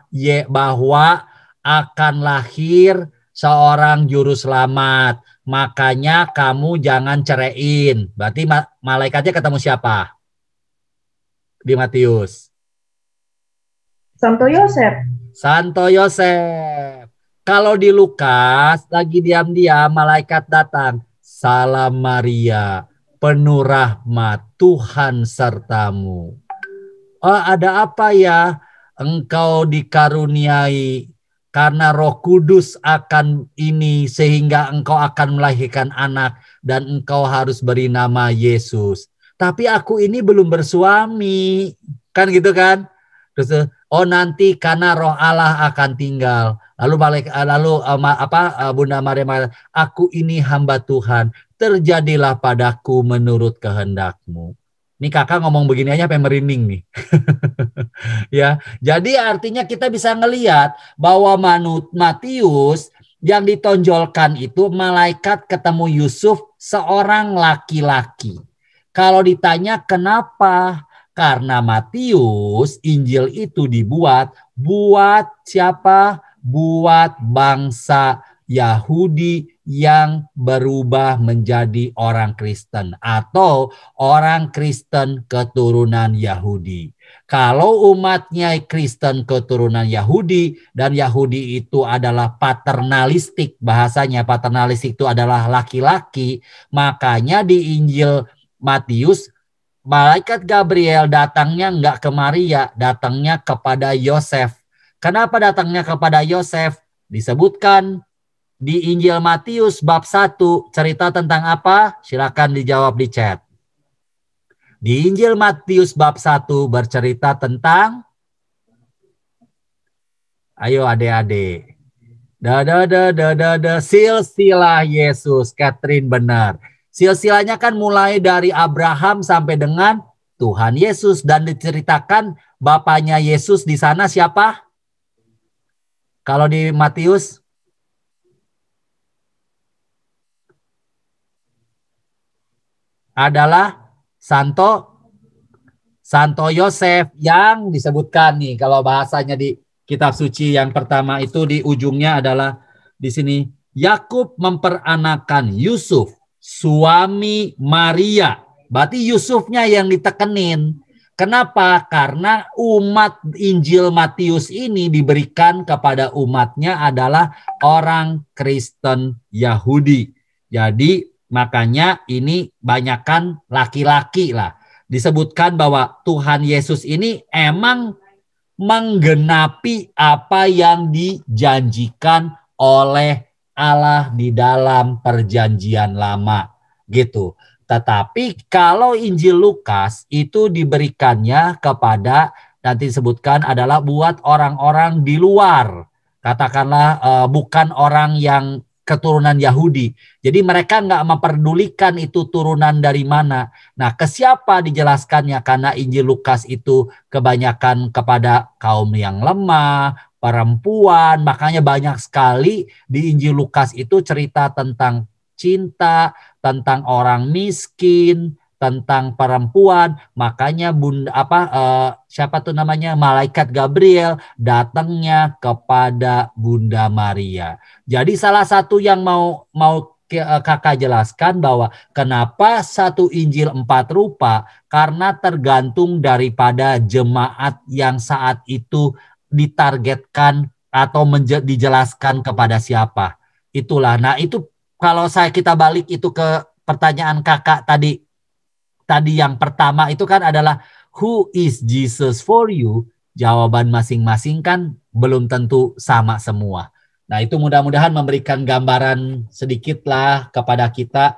bahwa akan lahir seorang juru selamat. Makanya kamu jangan ceraiin. Berarti malaikatnya ketemu siapa? Di Matius. Santo Yosef. Santo Yosef. Kalau di Lukas lagi diam-diam malaikat datang. Salam Maria, penuh rahmat, Tuhan sertamu. Oh, ada apa ya? Engkau dikaruniai karena Roh Kudus akan ini sehingga engkau akan melahirkan anak dan engkau harus beri nama Yesus. Tapi aku ini belum bersuami. Kan gitu kan? Terus nanti karena Roh Allah akan tinggal. Lalu Bunda Maria, aku ini hamba Tuhan, terjadilah padaku menurut kehendakmu. Ini kakak ngomong begini aja sampai merinding nih. Ya, jadi artinya kita bisa ngelihat bahwa Matius yang ditonjolkan itu malaikat ketemu Yusuf seorang laki-laki. Kalau ditanya kenapa? Karena Matius, Injil itu dibuat buat siapa? Buat bangsa Yahudi yang berubah menjadi orang Kristen atau orang Kristen keturunan Yahudi. Kalau umatnya Kristen keturunan Yahudi dan Yahudi itu adalah paternalistik, bahasanya paternalistik itu adalah laki-laki, makanya di Injil Matius malaikat Gabriel datangnya enggak ke Maria, datangnya kepada Yosef. Kenapa datangnya kepada Yosef? Disebutkan di Injil Matius bab 1, cerita tentang apa? Silakan dijawab di chat. Di Injil Matius bab 1 bercerita tentang, ayo adik-adik, silsilah Yesus. Catherine benar. Silsilahnya kan mulai dari Abraham sampai dengan Tuhan Yesus, dan diceritakan bapaknya Yesus di sana siapa? Kalau di Matius adalah Santo Yosef yang disebutkan nih, kalau bahasanya di kitab suci yang pertama itu di ujungnya adalah di sini, Yakub memperanakan Yusuf suami Maria. Berarti Yusufnya yang ditekenin. Kenapa? Karena umat Injil Matius ini diberikan kepada umatnya adalah orang Kristen Yahudi. Jadi makanya ini banyakkan laki-laki lah. Disebutkan bahwa Tuhan Yesus ini emang menggenapi apa yang dijanjikan oleh Allah di dalam perjanjian lama gitu. Tetapi kalau Injil Lukas itu diberikannya kepada, nanti disebutkan adalah buat orang-orang di luar. Katakanlah bukan orang yang keturunan Yahudi. Jadi mereka nggak memperdulikan itu turunan dari mana. Nah, ke siapa dijelaskannya? Karena Injil Lukas itu kebanyakan kepada kaum yang lemah, perempuan. Makanya banyak sekali di Injil Lukas itu cerita tentang cinta, tentang orang miskin, tentang perempuan. Makanya siapa tuh namanya, malaikat Gabriel datangnya kepada Bunda Maria. Jadi salah satu yang mau kakak jelaskan bahwa kenapa satu Injil 4 rupa, karena tergantung daripada jemaat yang saat itu ditargetkan atau dijelaskan kepada siapa. Itulah. Nah, itu kalau kita balik itu ke pertanyaan kakak tadi yang pertama itu kan adalah who is Jesus for you? Jawaban masing-masing kan belum tentu sama semua. Nah, itu mudah-mudahan memberikan gambaran sedikit lah kepada kita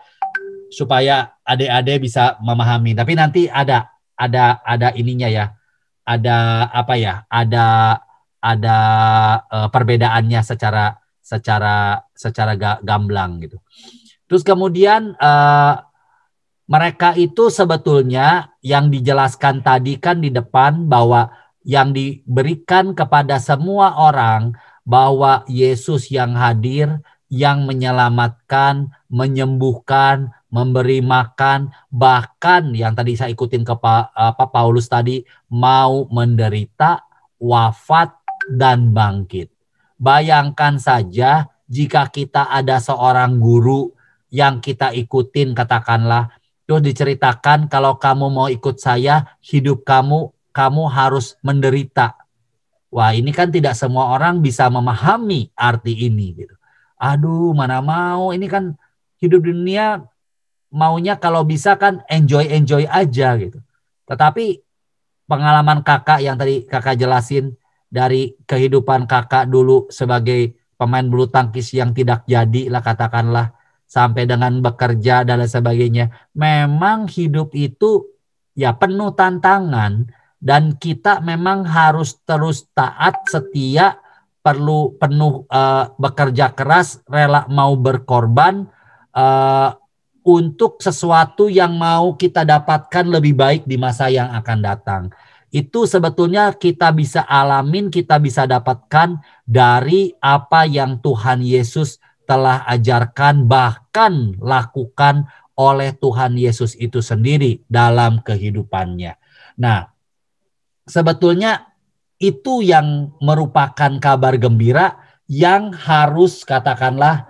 supaya adik-adik bisa memahami. Tapi nanti ada ininya ya. Ada apa ya? Ada perbedaannya secara gamblang gitu. Terus kemudian mereka itu sebetulnya yang dijelaskan tadi kan di depan bahwa yang diberikan kepada semua orang, bahwa Yesus yang hadir, yang menyelamatkan, menyembuhkan, memberi makan, bahkan yang tadi saya ikutin ke Paulus tadi, mau menderita, wafat, dan bangkit. Bayangkan saja jika kita ada seorang guru yang kita ikutin, katakanlah, terus diceritakan kalau kamu mau ikut saya, hidup kamu harus menderita. Wah, ini kan tidak semua orang bisa memahami arti ini gitu. Aduh, mana mau, ini kan hidup di dunia maunya kalau bisa kan enjoy aja gitu. Tetapi pengalaman kakak yang tadi kakak jelasin dari kehidupan kakak dulu sebagai pemain bulu tangkis yang tidak jadi lah katakanlah, sampai dengan bekerja dan lain sebagainya. Memang hidup itu ya penuh tantangan dan kita memang harus terus taat, setia, perlu penuh bekerja keras, rela mau berkorban untuk sesuatu yang mau kita dapatkan lebih baik di masa yang akan datang. Itu sebetulnya kita bisa alamin, kita bisa dapatkan dari apa yang Tuhan Yesus telah ajarkan, bahkan lakukan oleh Tuhan Yesus itu sendiri dalam kehidupannya. Nah, sebetulnya itu yang merupakan kabar gembira yang harus katakanlah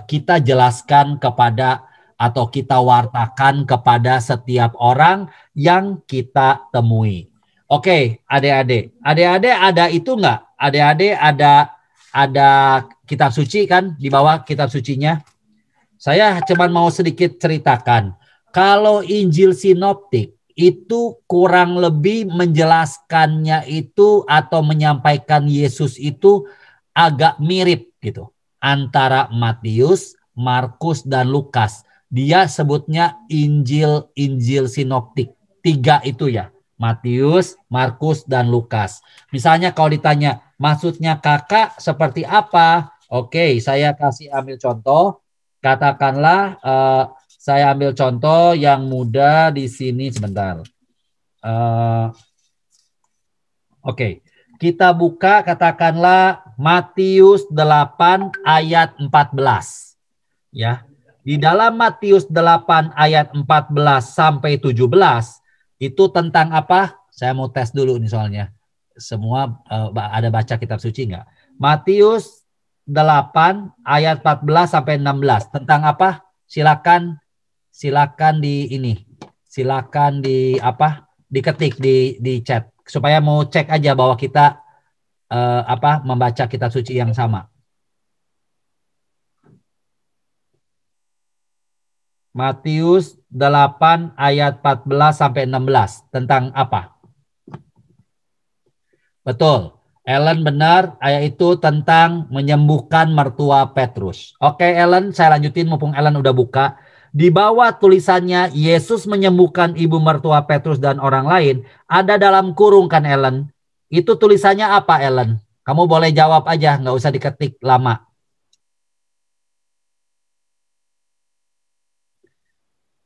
kita jelaskan kepada atau kita wartakan kepada setiap orang yang kita temui. Oke, adik-adik ada itu enggak? Adik-adik ada kitab suci kan di bawah kitab sucinya? Saya cuma mau sedikit ceritakan. Kalau Injil sinoptik itu kurang lebih menjelaskannya itu atau menyampaikan Yesus itu agak mirip gitu antara Matius, Markus dan Lukas. Dia sebutnya Injil sinoptik. 3 itu ya. Matius, Markus dan Lukas. Misalnya kalau ditanya maksudnya kakak seperti apa? Oke, saya kasih ambil contoh. Katakanlah saya ambil contoh yang mudah di sini sebentar. Oke. Kita buka katakanlah Matius 8 ayat 14. Ya. Di dalam Matius 8 ayat 14 sampai 17 itu tentang apa? Saya mau tes dulu nih soalnya. Semua ada baca kitab suci enggak? Matius 8 ayat 14 sampai 16 tentang apa? Silakan di ini. Silakan diketik di chat supaya mau cek aja bahwa kita membaca kitab suci yang sama. Matius 8 ayat 14 sampai 16 tentang apa? Betul. Ellen benar, ayat itu tentang menyembuhkan mertua Petrus. Oke Ellen, saya lanjutin mumpung Ellen udah buka. Di bawah tulisannya Yesus menyembuhkan ibu mertua Petrus dan orang lain, ada dalam kurung kan Ellen? Itu tulisannya apa Ellen? Kamu boleh jawab aja, nggak usah diketik lama.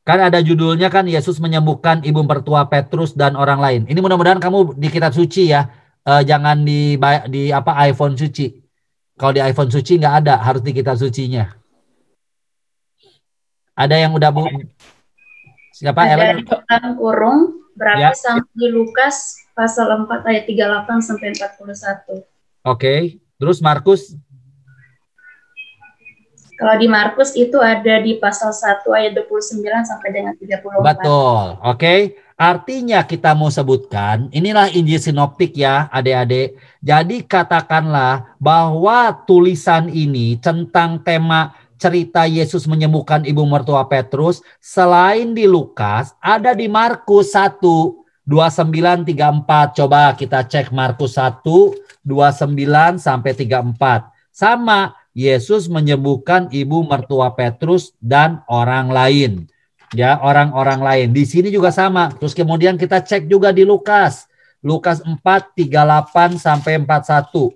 Kan ada judulnya kan Yesus menyembuhkan ibu mertua Petrus dan orang lain. Ini mudah-mudahan kamu di kitab suci ya, jangan di iPhone suci. Kalau di iPhone suci nggak ada, harus di kitab sucinya. Ada yang udah bu? Siapa ada Ellen? Di dalam kurung berarti Ya. sampai di Lukas pasal 4 ayat 38 sampai 41. Oke. Terus Markus? Kalau di Markus itu ada di pasal 1 ayat 29 sampai dengan 34. Betul. Oke. Artinya kita mau sebutkan, inilah Injil sinoptik ya adik-adik. Jadi katakanlah bahwa tulisan ini tentang tema cerita Yesus menyembuhkan ibu mertua Petrus, selain di Lukas, ada di Markus 1, 29, 34. Coba kita cek Markus 1, 29 sampai 34. Sama, Yesus menyembuhkan ibu mertua Petrus dan orang lain. Ya, orang-orang lain. Di sini juga sama. Terus kemudian kita cek juga di Lukas. Lukas 4, 38 sampai 41.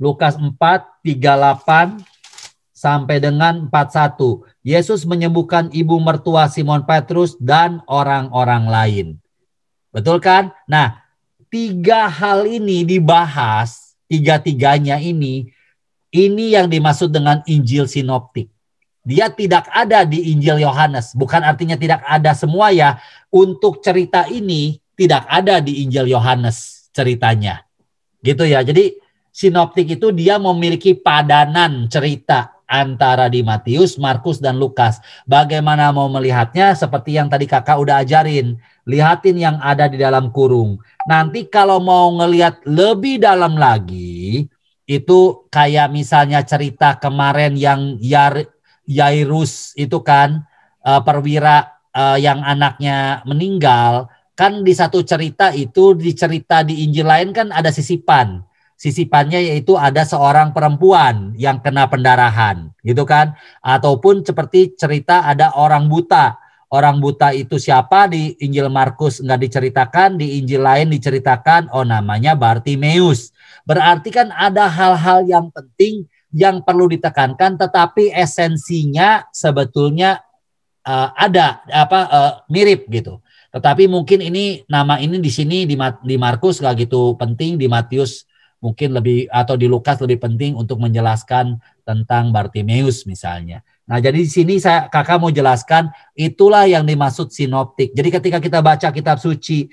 Lukas 4, 38 sampai dengan 41. Yesus menyembuhkan ibu mertua Simon Petrus dan orang-orang lain. Betul kan? Nah, 3 hal ini dibahas, 3-tiganya ini yang dimaksud dengan Injil sinoptik. Dia tidak ada di Injil Yohanes. Bukan artinya tidak ada semua ya. Untuk cerita ini tidak ada di Injil Yohanes. ceritanya. Gitu ya. Jadi sinoptik itu dia memiliki padanan cerita antara di Matius, Markus, dan Lukas. Bagaimana mau melihatnya? Seperti yang tadi kakak udah ajarin. Lihatin yang ada di dalam kurung. Nanti kalau mau ngelihat lebih dalam lagi, itu kayak misalnya cerita kemarin yang Yairus itu kan, perwira yang anaknya meninggal. Kan di satu cerita itu, di cerita di Injil lain kan ada sisipan. Sisipannya yaitu ada seorang perempuan yang kena pendarahan, gitu kan? Ataupun seperti cerita ada orang buta. Orang buta itu siapa? Di Injil Markus nggak diceritakan, di Injil lain diceritakan, oh namanya Bartimeus. Berarti kan ada hal-hal yang penting yang perlu ditekankan, tetapi esensinya sebetulnya mirip gitu. Tetapi mungkin ini nama ini di sini di Markus nggak gitu penting, di Matius mungkin lebih, atau di Lukas lebih penting untuk menjelaskan tentang Bartimeus misalnya. Nah, jadi di sini kakak mau jelaskan itulah yang dimaksud sinoptik. Jadi ketika kita baca kitab suci,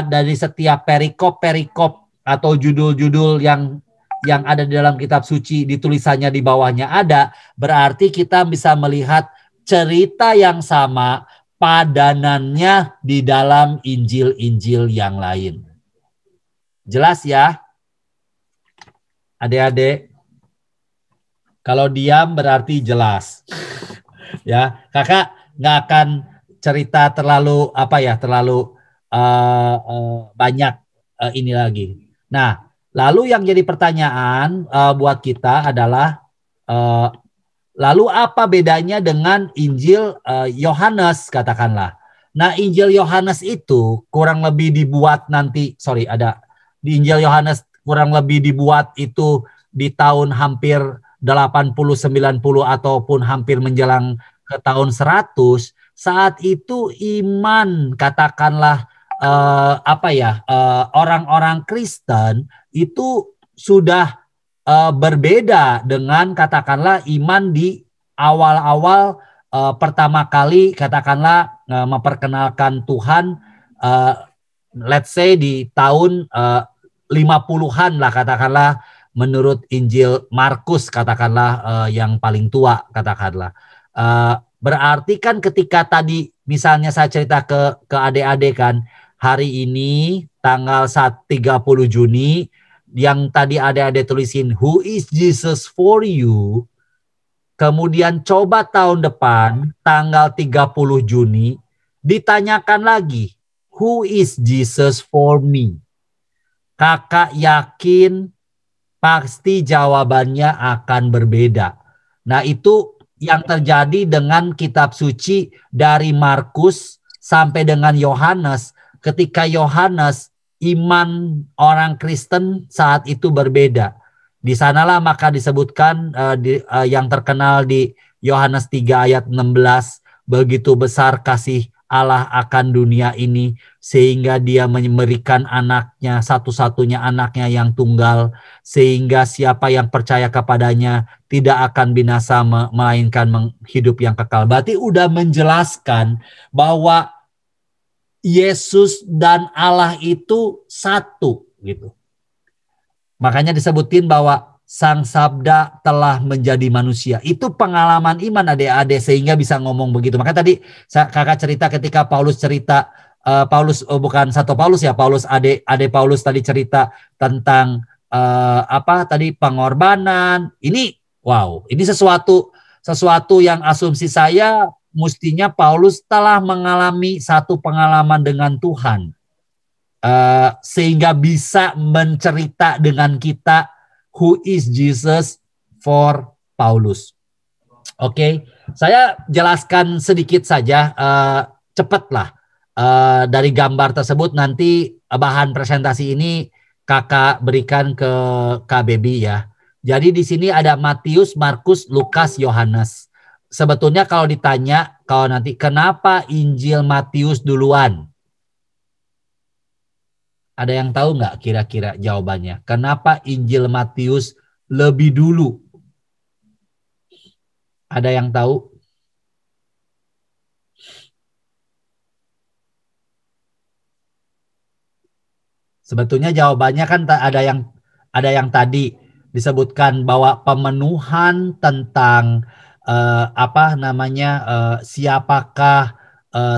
dari setiap perikop atau judul-judul yang ada di dalam kitab suci, ditulisannya di bawahnya ada, berarti kita bisa melihat cerita yang sama padanannya di dalam Injil-Injil yang lain. Jelas ya? Adik-adik, kalau diam berarti jelas. Ya, kakak nggak akan cerita terlalu banyak ini lagi. Nah, lalu yang jadi pertanyaan buat kita adalah lalu apa bedanya dengan Injil Yohanes katakanlah. Nah, Injil Yohanes itu kurang lebih dibuat di Injil Yohanes kurang lebih dibuat itu di tahun hampir 80, 90 ataupun hampir menjelang ke tahun 100. Saat itu iman katakanlah orang-orang Kristen itu sudah berbeda dengan katakanlah iman di awal-awal pertama kali katakanlah memperkenalkan Tuhan, let's say di tahun 50-an lah katakanlah, menurut Injil Markus katakanlah yang paling tua katakanlah. Berarti kan ketika tadi misalnya saya cerita ke adik-adik kan, hari ini tanggal 30 Juni yang tadi adik-adik tulisin who is Jesus for you. Kemudian coba tahun depan tanggal 30 Juni ditanyakan lagi who is Jesus for me. Kakak yakin pasti jawabannya akan berbeda. Nah, itu yang terjadi dengan kitab suci dari Markus sampai dengan Yohanes. Ketika Yohanes, iman orang Kristen saat itu berbeda. Di sanalah maka disebutkan yang terkenal di Yohanes 3 ayat 16, begitu besar kasih Allah akan dunia ini sehingga dia memberikan anaknya, satu-satunya anaknya yang tunggal, sehingga siapa yang percaya kepadanya tidak akan binasa melainkan hidup yang kekal. Berarti udah menjelaskan bahwa Yesus dan Allah itu satu gitu. Makanya disebutin bahwa Sang Sabda telah menjadi manusia. Itu pengalaman iman adik-adik sehingga bisa ngomong begitu. Maka tadi kakak cerita ketika Paulus cerita, Paulus adik Paulus tadi cerita tentang pengorbanan. Ini wow, ini sesuatu yang asumsi saya mestinya Paulus telah mengalami satu pengalaman dengan Tuhan. Sehingga bisa mencerita dengan kita who is Jesus for Paulus. Oke, saya jelaskan sedikit saja, cepatlah dari gambar tersebut. Nanti bahan presentasi ini kakak berikan ke Kak Baby ya. Jadi di sini ada Matius, Markus, Lukas, Yohanes. Sebetulnya kalau ditanya, kalau nanti kenapa Injil Matius duluan? Ada yang tahu nggak kira-kira jawabannya? Kenapa Injil Matius lebih dulu? Ada yang tahu? Sebetulnya jawabannya kan ada yang tadi disebutkan bahwa pemenuhan tentang siapakah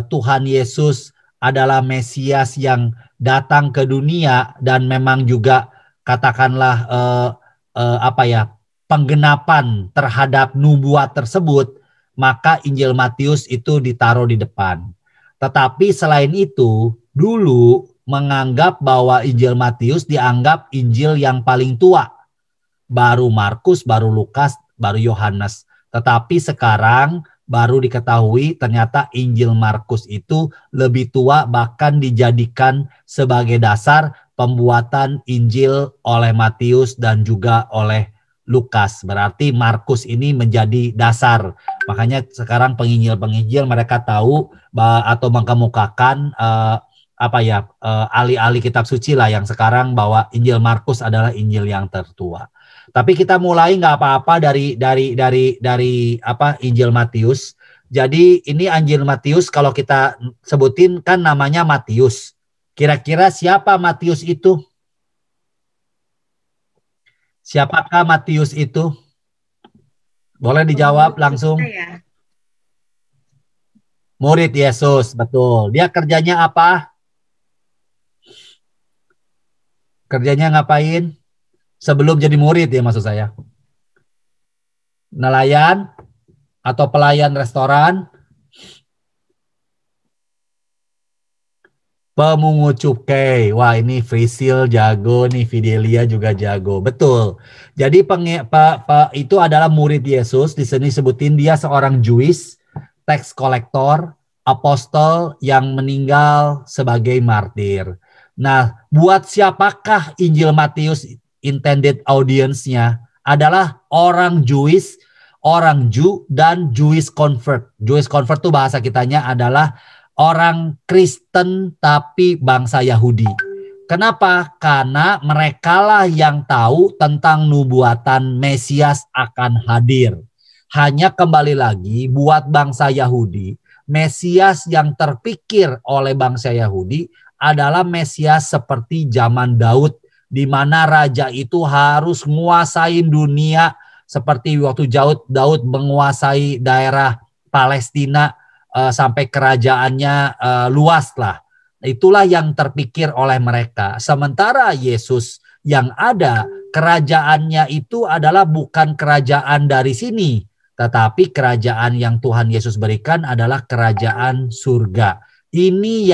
Tuhan Yesus adalah Mesias yang datang ke dunia, dan memang juga katakanlah penggenapan terhadap nubuat tersebut, maka Injil Matius itu ditaruh di depan. Tetapi selain itu, dulu menganggap bahwa Injil Matius dianggap Injil yang paling tua. Baru Markus, baru Lukas, baru Yohanes. Tetapi sekarang baru diketahui ternyata Injil Markus itu lebih tua, bahkan dijadikan sebagai dasar pembuatan Injil oleh Matius dan juga oleh Lukas. Berarti Markus ini menjadi dasar. Makanya sekarang penginjil-penginjil mereka tahu atau mengemukakan ahli-ahli kitab suci lah yang sekarang bahwa Injil Markus adalah Injil yang tertua. Tapi kita mulai nggak apa-apa dari Injil Matius. Jadi ini Injil Matius kalau kita sebutin kan namanya Matius. Kira-kira siapa Matius itu? Siapakah Matius itu? Boleh dijawab langsung. Murid Yesus, betul. Dia kerjanya apa? Kerjanya ngapain? Sebelum jadi murid ya maksud saya. Nelayan atau pelayan restoran? Pemungut cukai. Wah, ini Frisil jago nih, Fidelia juga jago. Betul. Jadi itu adalah murid Yesus. Di sini sebutin dia seorang Jewish, tax collector, apostol yang meninggal sebagai martir. Nah, buat siapakah Injil Matius intended audience-nya? Adalah orang Jewish, orang Jew, dan Jewish convert. Jewish convert itu bahasa kitanya adalah orang Kristen tapi bangsa Yahudi. Kenapa? Karena merekalah yang tahu tentang nubuatan Mesias akan hadir. Hanya kembali lagi buat bangsa Yahudi, Mesias yang terpikir oleh bangsa Yahudi adalah Mesias seperti zaman Daud, di mana raja itu harus menguasai dunia seperti waktu Daud menguasai daerah Palestina. Sampai kerajaannya luas lah. Itulah yang terpikir oleh mereka. Sementara Yesus yang ada, kerajaannya itu adalah bukan kerajaan dari sini, tetapi kerajaan yang Tuhan Yesus berikan adalah kerajaan surga. Ini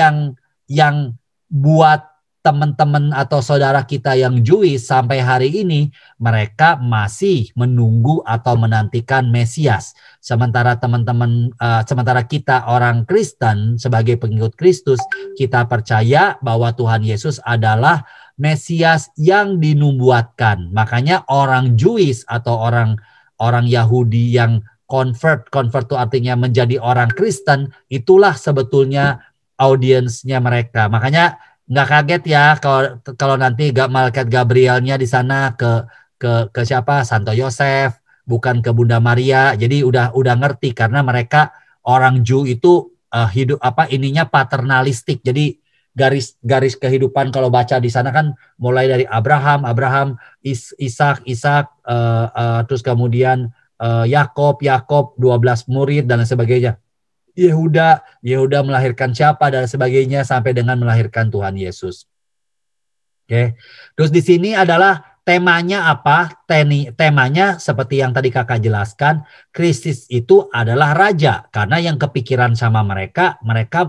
yang buat teman-teman atau saudara kita yang Jewish sampai hari ini, mereka masih menunggu atau menantikan Mesias. Sementara sementara kita orang Kristen sebagai pengikut Kristus, kita percaya bahwa Tuhan Yesus adalah Mesias yang dinubuatkan. Makanya orang Jewish atau orang Yahudi yang convert itu artinya menjadi orang Kristen, itulah sebetulnya audiensnya mereka. Makanya nggak kaget ya kalau nanti malaikat Gabrielnya di sana ke siapa? Santo Yosef, bukan ke Bunda Maria. Jadi udah ngerti karena mereka orang Jew itu hidup ininya paternalistik. Jadi garis kehidupan kalau baca di sana kan mulai dari Abraham, Ishak, terus kemudian Yakob 12 murid dan sebagainya. Yehuda melahirkan siapa dan sebagainya sampai dengan melahirkan Tuhan Yesus. Oke. Terus di sini adalah temanya apa? Temanya seperti yang tadi kakak jelaskan, Kristus itu adalah raja. Karena yang kepikiran sama mereka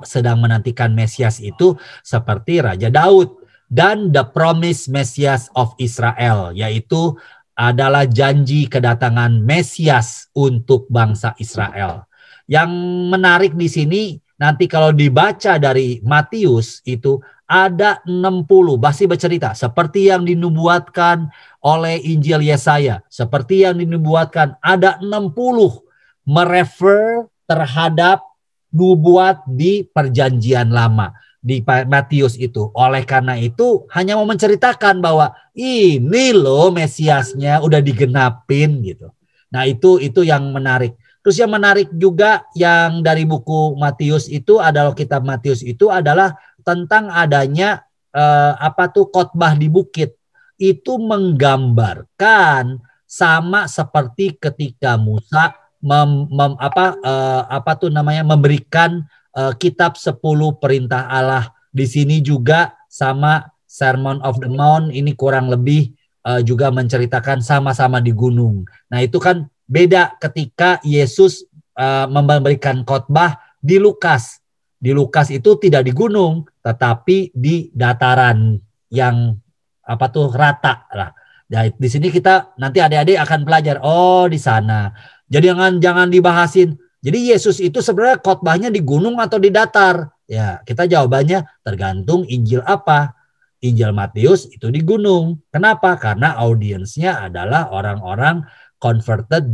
sedang menantikan Mesias itu seperti Raja Daud. Dan the promised Messiah of Israel, yaitu adalah janji kedatangan Mesias untuk bangsa Israel. Yang menarik di sini nanti kalau dibaca dari Matius itu ada 60 masih bercerita seperti yang dinubuatkan oleh Injil Yesaya, seperti yang dinubuatkan ada 60 merefer terhadap nubuat di Perjanjian Lama di Matius itu. Oleh karena itu hanya mau menceritakan bahwa ini loh Mesiasnya udah digenapin gitu. Nah itu yang menarik. Terus yang menarik juga yang dari buku Matius itu adalah kitab Matius itu adalah tentang adanya khotbah di bukit itu menggambarkan sama seperti ketika Musa memberikan kitab 10 perintah Allah. Di sini juga sama Sermon of the Mount, ini kurang lebih juga menceritakan sama-sama di gunung. Nah itu kan beda ketika Yesus memberikan khotbah di Lukas. Di Lukas itu tidak di gunung, tetapi di dataran yang rata lah. Nah, di sini kita nanti adik-adik akan belajar. Oh, di sana. Jadi jangan dibahasin. Jadi Yesus itu sebenarnya khotbahnya di gunung atau di datar? Ya, kita jawabannya tergantung Injil apa. Injil Matius itu di gunung. Kenapa? Karena audiensnya adalah orang-orang converted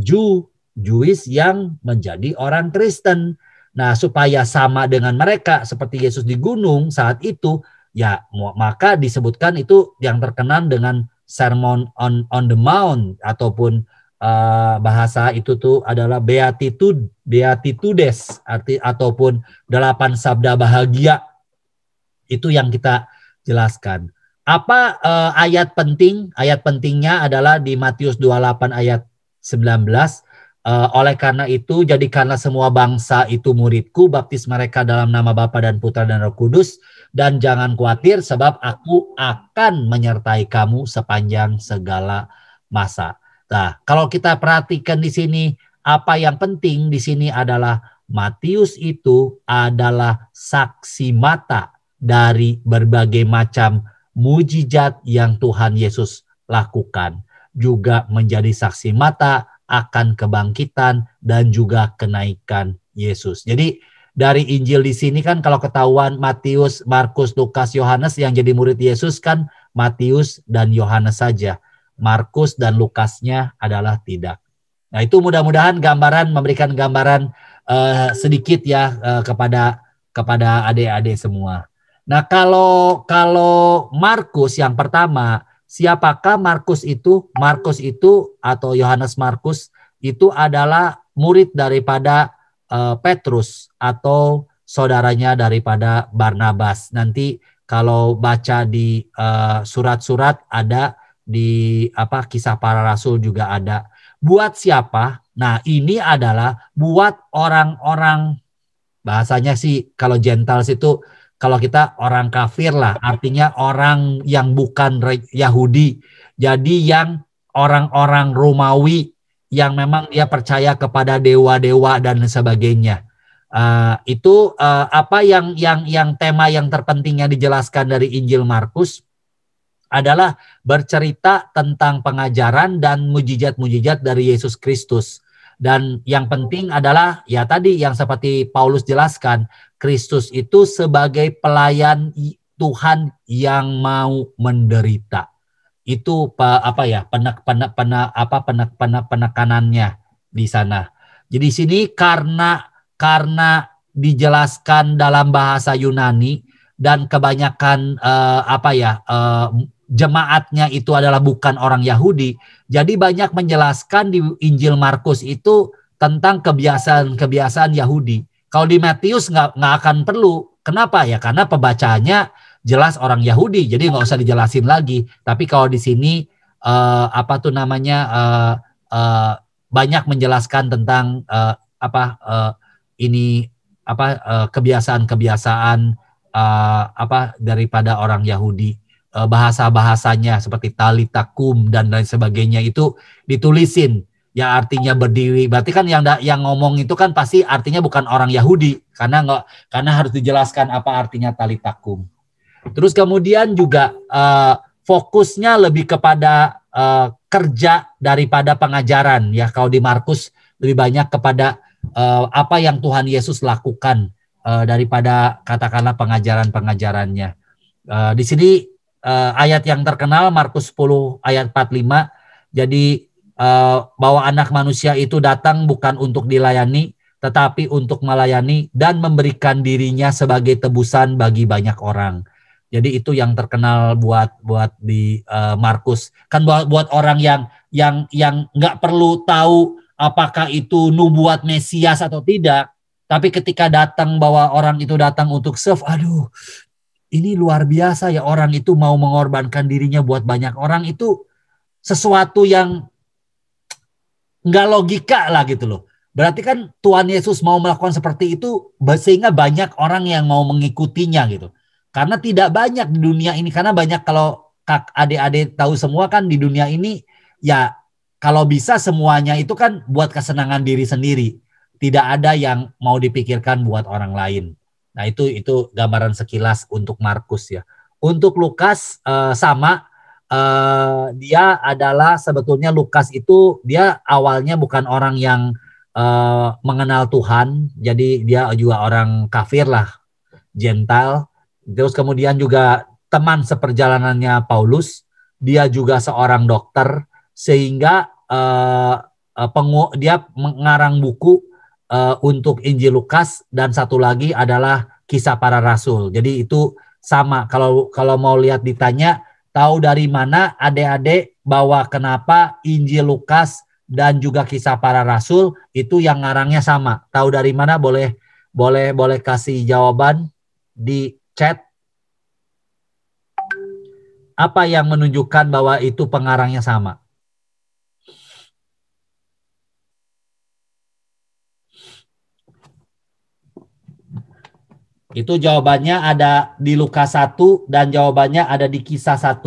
Jewish yang menjadi orang Kristen. Nah, supaya sama dengan mereka seperti Yesus di gunung saat itu, ya maka disebutkan itu yang terkenal dengan Sermon on the Mount, ataupun bahasa itu tuh adalah Beatitudes, ataupun 8 sabda bahagia. Itu yang kita jelaskan. Apa ayat penting? Ayat pentingnya adalah di Matius 28 ayat 19. Oleh karena itu, jadikanlah semua bangsa itu muridku, baptis mereka dalam nama Bapa dan Putra dan Roh Kudus, dan jangan khawatir sebab aku akan menyertai kamu sepanjang segala masa. Nah, kalau kita perhatikan di sini, apa yang penting di sini adalah Matius itu adalah saksi mata dari berbagai macam mujizat yang Tuhan Yesus lakukan. Juga menjadi saksi mata akan kebangkitan dan juga kenaikan Yesus. Jadi dari Injil di sini kan kalau ketahuan Matius, Markus, Lukas, Yohanes yang jadi murid Yesus kan Matius dan Yohanes saja. Markus dan Lukasnya adalah tidak. Nah itu mudah-mudahan memberikan gambaran sedikit ya kepada adik-adik semua. Nah kalau Markus yang pertama, siapakah Markus itu? Markus itu atau Yohanes Markus itu adalah murid daripada Petrus atau saudaranya daripada Barnabas. Nanti kalau baca di surat-surat ada, di Kisah Para Rasul juga ada. Buat siapa? Nah, ini adalah buat orang-orang, bahasanya sih kalau Gentiles itu, kalau kita orang kafir lah, artinya orang yang bukan Yahudi. Jadi yang orang-orang Romawi yang memang dia percaya kepada dewa-dewa dan sebagainya. Itu apa yang tema yang terpentingnya dijelaskan dari Injil Markus adalah bercerita tentang pengajaran dan mujizat-mujizat dari Yesus Kristus. Dan yang penting adalah ya tadi yang seperti Paulus jelaskan, Kristus itu sebagai pelayan Tuhan yang mau menderita. Itu penekanannya di sana. Jadi sini karena dijelaskan dalam bahasa Yunani dan kebanyakan jemaatnya itu adalah bukan orang Yahudi, jadi banyak menjelaskan di Injil Markus itu tentang kebiasaan Yahudi. Kalau di Matius nggak akan perlu. Kenapa ya? Karena pembacaannya jelas orang Yahudi, jadi nggak usah dijelasin lagi. Tapi kalau di sini banyak menjelaskan tentang kebiasaan daripada orang Yahudi. Bahasa-bahasanya seperti talitakum dan lain sebagainya itu ditulisin, ya artinya berdiri. Berarti kan yang ngomong itu kan pasti artinya bukan orang Yahudi, karena harus dijelaskan apa artinya talitakum. Terus kemudian juga fokusnya lebih kepada kerja daripada pengajaran, ya. Kalau di Markus lebih banyak kepada apa yang Tuhan Yesus lakukan daripada katakanlah pengajarannya. Di sini ayat yang terkenal Markus 10 ayat 45. Jadi bahwa anak manusia itu datang bukan untuk dilayani, tetapi untuk melayani dan memberikan dirinya sebagai tebusan bagi banyak orang. Jadi itu yang terkenal buat di Markus. Kan buat orang yang nggak perlu tahu apakah itu nubuat Mesias atau tidak. Tapi ketika datang bahwa orang itu datang untuk serve, ini luar biasa ya, orang itu mau mengorbankan dirinya buat banyak orang, itu sesuatu yang nggak logika lah gitu loh. Berarti kan Tuhan Yesus mau melakukan seperti itu sehingga banyak orang yang mau mengikutinya gitu. Karena tidak banyak di dunia ini, karena banyak, kalau adik-adik tahu semua kan di dunia ini ya, kalau bisa semuanya itu kan buat kesenangan diri sendiri. Tidak ada yang mau dipikirkan buat orang lain. Nah itu gambaran sekilas untuk Markus ya. Untuk Lukas sama, dia adalah sebetulnya Lukas itu dia awalnya bukan orang yang mengenal Tuhan, jadi dia juga orang kafir lah, Gentile. Terus kemudian juga teman seperjalanannya Paulus, dia juga seorang dokter, sehingga dia mengarang buku untuk Injil Lukas, dan satu lagi adalah Kisah Para Rasul. Jadi itu sama, kalau mau lihat ditanya tahu dari mana, adik-adik, bahwa kenapa Injil Lukas dan juga Kisah Para Rasul itu yang ngarangnya sama. Tahu dari mana? Boleh kasih jawaban di chat. Apa yang menunjukkan bahwa itu pengarangnya sama? Itu jawabannya ada di Lukas 1 dan jawabannya ada di Kisah 1.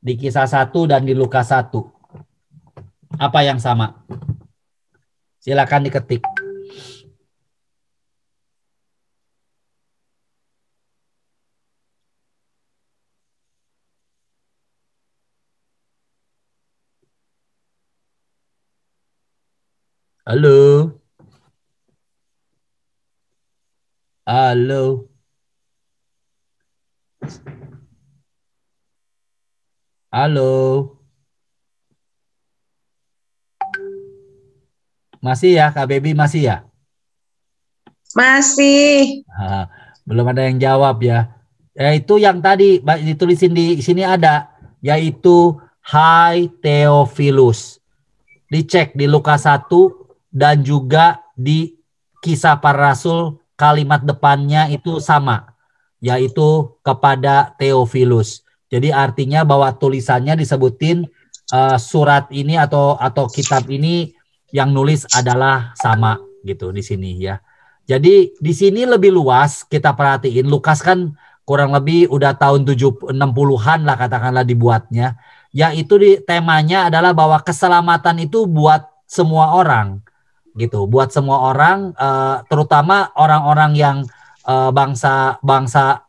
Di Kisah 1 dan di Lukas 1. Apa yang sama? Silakan diketik. Halo. Halo. Halo. Masih ya, Kak Baby, masih ya? Masih. Belum ada yang jawab ya. Itu yang tadi ditulisin di sini ada, yaitu Hai Theophilus. Dicek di Lukas 1 dan juga di Kisah Para Rasul, kalimat depannya itu sama, yaitu kepada Theophilus. Jadi artinya bahwa tulisannya disebutin surat ini atau kitab ini yang nulis adalah sama gitu di sini ya. Jadi di sini lebih luas kita perhatiin. Lukas kan kurang lebih udah tahun 60-an lah katakanlah dibuatnya. Yaitu temanya adalah bahwa keselamatan itu buat semua orang gitu, buat semua orang, terutama orang-orang yang bangsa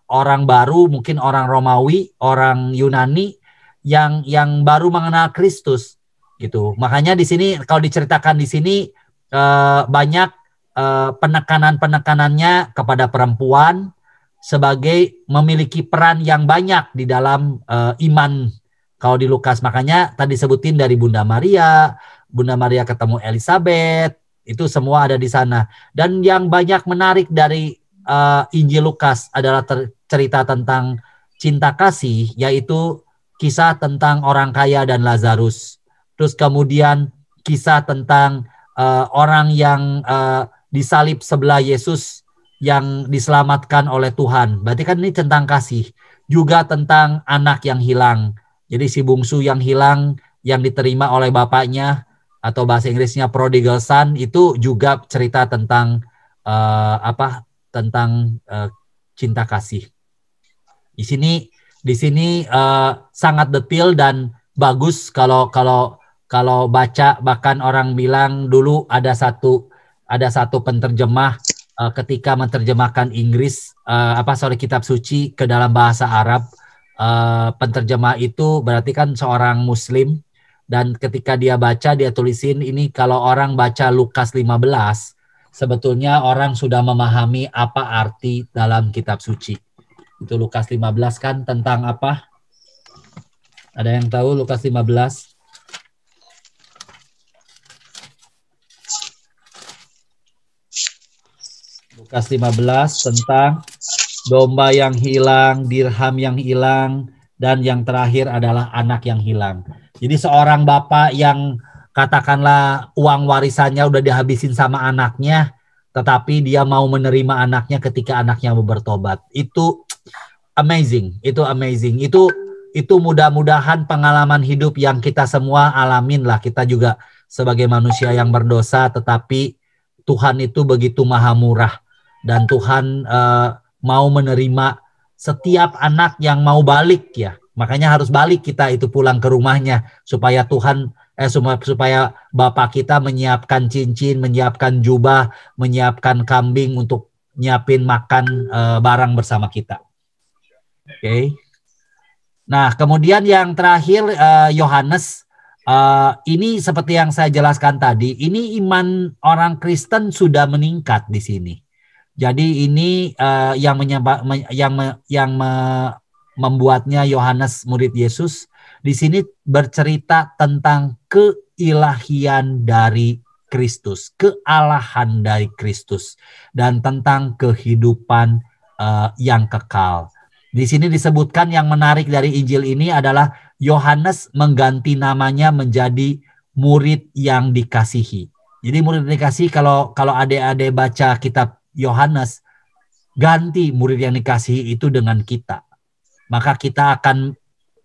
orang baru, mungkin orang Romawi, orang Yunani yang baru mengenal Kristus gitu. Makanya di sini kalau diceritakan di sini banyak penekanan-penekanannya kepada perempuan sebagai memiliki peran yang banyak di dalam iman kalau di Lukas. Makanya tadi sebutin dari Bunda Maria ketemu Elizabeth, itu semua ada di sana. Dan yang banyak menarik dari Injil Lukas adalah cerita tentang cinta kasih, yaitu kisah tentang orang kaya dan Lazarus. Terus kemudian kisah tentang orang yang disalib sebelah Yesus yang diselamatkan oleh Tuhan. Berarti kan ini tentang kasih. Juga tentang anak yang hilang. Jadi si bungsu yang hilang yang diterima oleh bapaknya, atau bahasa Inggrisnya prodigal son, itu juga cerita tentang cinta kasih. Di sini sangat detail dan bagus kalau baca. Bahkan orang bilang dulu ada satu penterjemah ketika menerjemahkan kitab suci ke dalam bahasa Arab. Penterjemah itu berarti kan seorang Muslim. Dan ketika dia baca, dia tulisin ini, kalau orang baca Lukas 15, sebetulnya orang sudah memahami apa arti dalam kitab suci. Itu Lukas 15 kan tentang apa? Ada yang tahu Lukas 15? Lukas 15 tentang domba yang hilang, dirham yang hilang, dan yang terakhir adalah anak yang hilang. Jadi seorang bapak yang katakanlah uang warisannya udah dihabisin sama anaknya, tetapi dia mau menerima anaknya ketika anaknya mau bertobat. Itu amazing, itu amazing. Itu mudah-mudahan pengalaman hidup yang kita semua alamin lah. Kita juga sebagai manusia yang berdosa, tetapi Tuhan itu begitu maha murah. Dan Tuhan mau menerima setiap anak yang mau balik ya. Makanya harus balik kita itu pulang ke rumahnya supaya supaya Bapak kita menyiapkan cincin, menyiapkan jubah, menyiapkan kambing untuk nyiapin makan barang bersama kita. Oke. Nah, kemudian yang terakhir Yohanes, ini seperti yang saya jelaskan tadi, ini iman orang Kristen sudah meningkat di sini. Jadi ini yang membuatnya Yohanes murid Yesus di sini bercerita tentang keilahian dari Kristus, kealahan dari Kristus, dan tentang kehidupan yang kekal. Di sini disebutkan yang menarik dari Injil ini adalah Yohanes mengganti namanya menjadi murid yang dikasihi. Jadi murid yang dikasihi, kalau adik-adik baca kitab Yohanes, ganti murid yang dikasihi itu dengan kita. Maka kita akan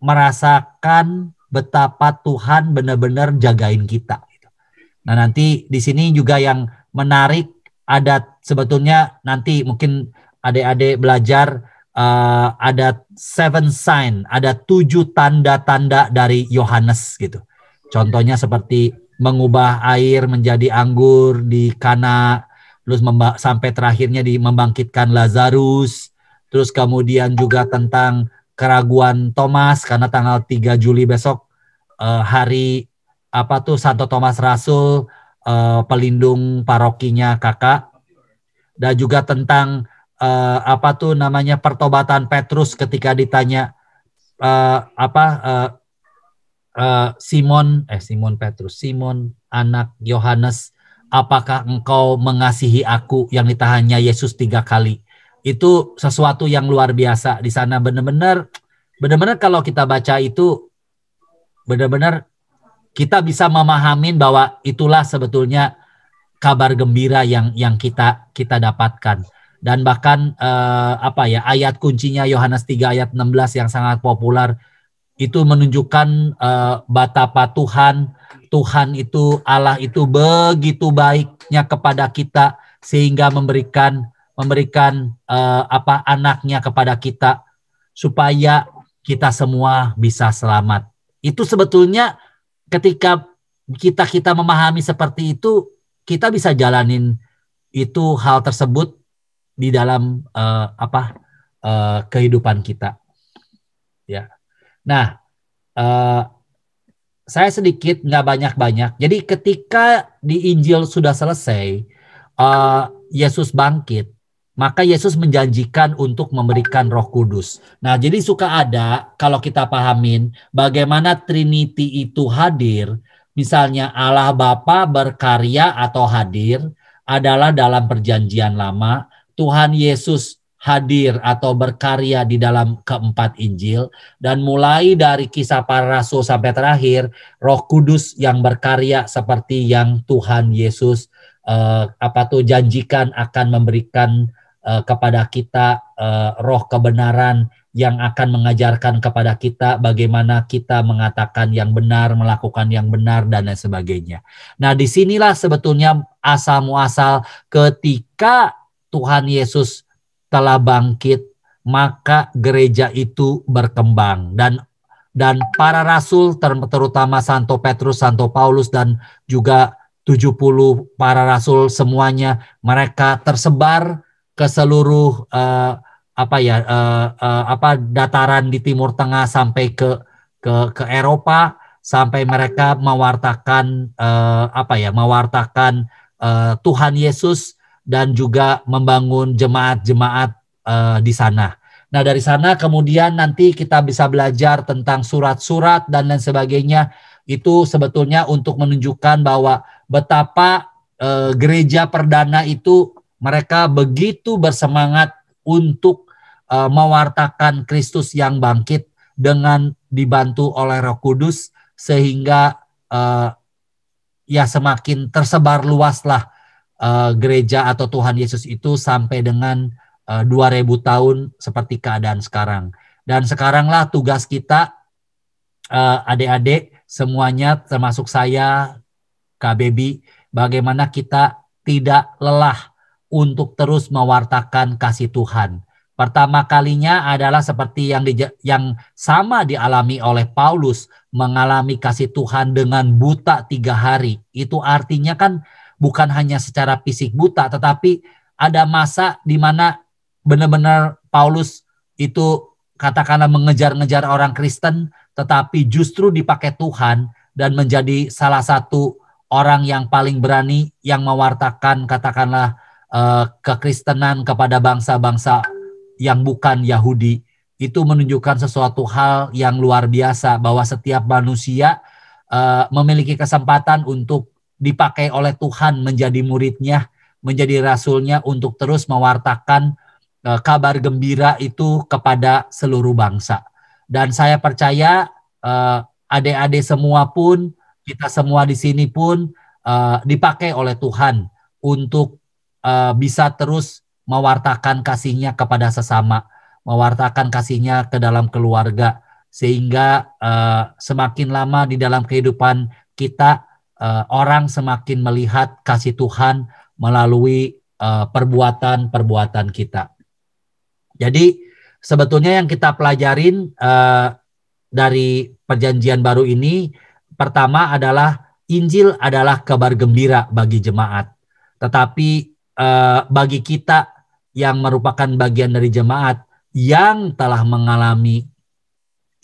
merasakan betapa Tuhan benar-benar jagain kita. Nah, nanti di sini juga yang menarik ada sebetulnya nanti mungkin adik-adik belajar ada 7 sign, ada 7 tanda-tanda dari Yohanes gitu. Contohnya seperti mengubah air menjadi anggur di Kana, terus sampai terakhirnya membangkitkan Lazarus, terus kemudian juga tentang keraguan Thomas karena tanggal 3 Juli besok hari Santo Thomas Rasul, pelindung parokinya kakak, dan juga tentang pertobatan Petrus ketika ditanya Simon anak Yohanes, apakah engkau mengasihi aku, yang ditanya Yesus 3 kali. Itu sesuatu yang luar biasa di sana. Benar-benar kalau kita baca itu benar-benar kita bisa memahami bahwa itulah sebetulnya kabar gembira yang kita dapatkan. Dan bahkan ayat kuncinya Yohanes 3 ayat 16 yang sangat populer itu menunjukkan betapa Tuhan itu, Allah itu begitu baiknya kepada kita sehingga memberikan anaknya kepada kita supaya kita semua bisa selamat. Itu sebetulnya ketika kita memahami seperti itu, kita bisa jalanin itu hal tersebut di dalam kehidupan kita. Ya. Nah, saya sedikit nggak banyak-banyak. Jadi ketika di Injil sudah selesai, Yesus bangkit, maka Yesus menjanjikan untuk memberikan Roh Kudus. Nah, jadi suka ada kalau kita pahamin bagaimana Trinity itu hadir, misalnya Allah Bapa berkarya atau hadir adalah dalam Perjanjian Lama, Tuhan Yesus hadir atau berkarya di dalam keempat Injil, dan mulai dari Kisah Para Rasul sampai terakhir, Roh Kudus yang berkarya seperti yang Tuhan Yesus janjikan akan memberikan kepada kita roh kebenaran yang akan mengajarkan kepada kita bagaimana kita mengatakan yang benar, melakukan yang benar, dan lain sebagainya. Nah, disinilah sebetulnya asal muasal ketika Tuhan Yesus telah bangkit, maka gereja itu berkembang, dan para rasul terutama Santo Petrus, Santo Paulus, dan juga 70 para rasul semuanya mereka tersebar ke seluruh dataran di Timur Tengah sampai ke Eropa, sampai mereka mewartakan Tuhan Yesus dan juga membangun jemaat-jemaat di sana. Nah, dari sana kemudian nanti kita bisa belajar tentang surat-surat dan lain sebagainya. Itu sebetulnya untuk menunjukkan bahwa betapa gereja perdana itu mereka begitu bersemangat untuk mewartakan Kristus yang bangkit dengan dibantu oleh Roh Kudus, sehingga semakin tersebar luaslah gereja atau Tuhan Yesus itu sampai dengan 2000 tahun seperti keadaan sekarang. Dan sekaranglah tugas kita, adik-adik semuanya termasuk saya, Kak Baby, bagaimana kita tidak lelah untuk terus mewartakan kasih Tuhan. Pertama kalinya adalah seperti yang sama dialami oleh Paulus, mengalami kasih Tuhan dengan buta 3 hari. Itu artinya kan bukan hanya secara fisik buta, tetapi ada masa di mana benar-benar Paulus itu katakanlah mengejar-ngejar orang Kristen, tetapi justru dipakai Tuhan dan menjadi salah satu orang yang paling berani yang mewartakan katakanlah kekristenan kepada bangsa-bangsa yang bukan Yahudi. Itu menunjukkan sesuatu hal yang luar biasa, bahwa setiap manusia memiliki kesempatan untuk dipakai oleh Tuhan menjadi muridnya, menjadi rasulnya untuk terus mewartakan kabar gembira itu kepada seluruh bangsa. Dan saya percaya adik-adik semua pun, kita semua di sini pun dipakai oleh Tuhan untuk bisa terus mewartakan kasih-Nya kepada sesama, mewartakan kasih-Nya ke dalam keluarga, sehingga semakin lama di dalam kehidupan kita, orang semakin melihat kasih Tuhan melalui perbuatan-perbuatan kita. Jadi sebetulnya yang kita pelajarin dari perjanjian baru ini, pertama adalah Injil adalah kabar gembira bagi jemaat. Tetapi bagi kita yang merupakan bagian dari jemaat yang telah mengalami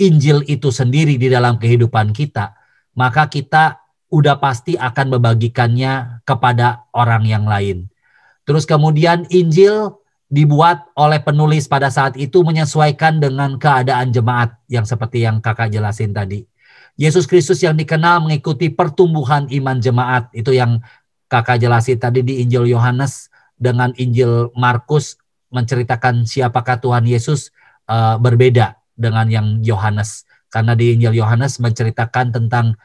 Injil itu sendiri di dalam kehidupan kita, maka kita udah pasti akan membagikannya kepada orang yang lain. Terus kemudian Injil dibuat oleh penulis pada saat itu menyesuaikan dengan keadaan jemaat yang seperti yang kakak jelasin tadi. Yesus Kristus yang dikenal mengikuti pertumbuhan iman jemaat, itu yang kakak jelasin tadi di Injil Yohanes dengan Injil Markus menceritakan siapakah Tuhan Yesus berbeda dengan yang Yohanes. Karena di Injil Yohanes menceritakan tentang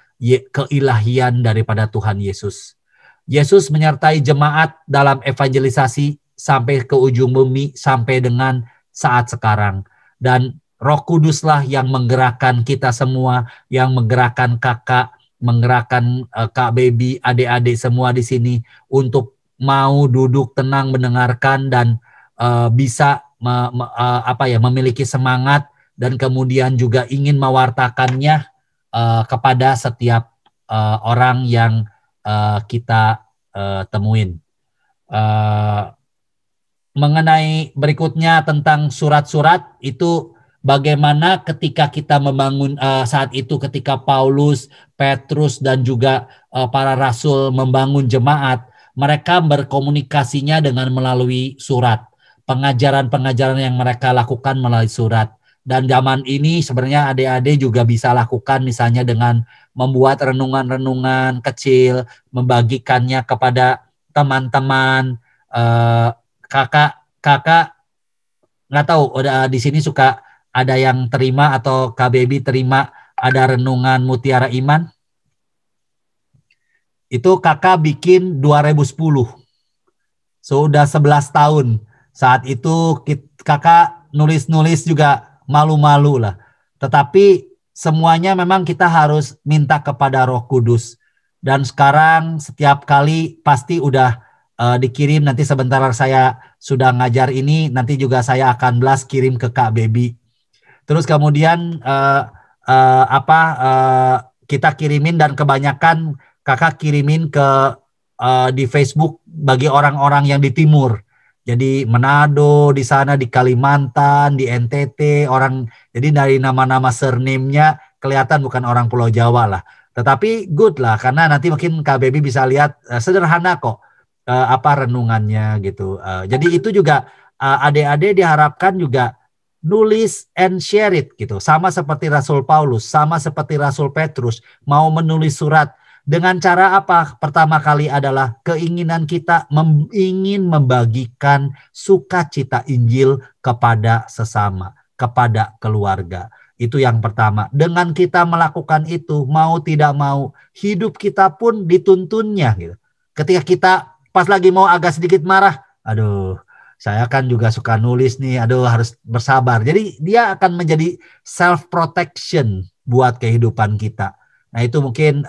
keilahian daripada Tuhan Yesus. Yesus menyertai jemaat dalam evangelisasi sampai ke ujung bumi, sampai dengan saat sekarang. Dan Roh Kuduslah yang menggerakkan kita semua, yang menggerakkan kakak, menggerakkan Kak Baby, adik-adik semua di sini untuk mau duduk tenang mendengarkan dan bisa memiliki semangat dan kemudian juga ingin mewartakannya kepada setiap orang yang kita temuin. Mengenai berikutnya tentang surat-surat itu, bagaimana ketika kita membangun saat itu ketika Paulus, Petrus dan juga para rasul membangun jemaat, mereka berkomunikasinya dengan melalui surat. Pengajaran-pengajaran yang mereka lakukan melalui surat. Dan zaman ini sebenarnya adik-adik juga bisa lakukan misalnya dengan membuat renungan-renungan kecil, membagikannya kepada teman-teman. Kakak nggak tahu udah di sini suka ada yang terima atau Kak Baby terima ada renungan Mutiara Iman. Itu kakak bikin 2010. Sudah 11 tahun. Saat itu kakak nulis-nulis juga malu-malu lah. Tetapi semuanya memang kita harus minta kepada Roh Kudus. Dan sekarang setiap kali pasti udah dikirim. Nanti sebentar saya sudah ngajar ini, nanti juga saya akan blast kirim ke Kak Baby. Terus kemudian kita kirimin dan kebanyakan kakak kirimin ke di Facebook bagi orang-orang yang di timur. Jadi Manado, di sana di Kalimantan, di NTT, jadi dari nama-nama surname-nya kelihatan bukan orang Pulau Jawa lah. Tetapi good lah, karena nanti mungkin Kak Baby bisa lihat sederhana kok renungannya gitu. Jadi itu juga adik-adik diharapkan juga nulis and share it gitu. Sama seperti Rasul Paulus, sama seperti Rasul Petrus mau menulis surat. Dengan cara apa? Pertama kali adalah keinginan kita ingin membagikan sukacita Injil kepada sesama, kepada keluarga. Itu yang pertama. Dengan kita melakukan itu, mau tidak mau, hidup kita pun dituntunnya gitu. Ketika kita pas lagi mau agak sedikit marah, aduh, saya kan juga suka nulis nih, aduh harus bersabar. Jadi dia akan menjadi self protection buat kehidupan kita. Nah itu mungkin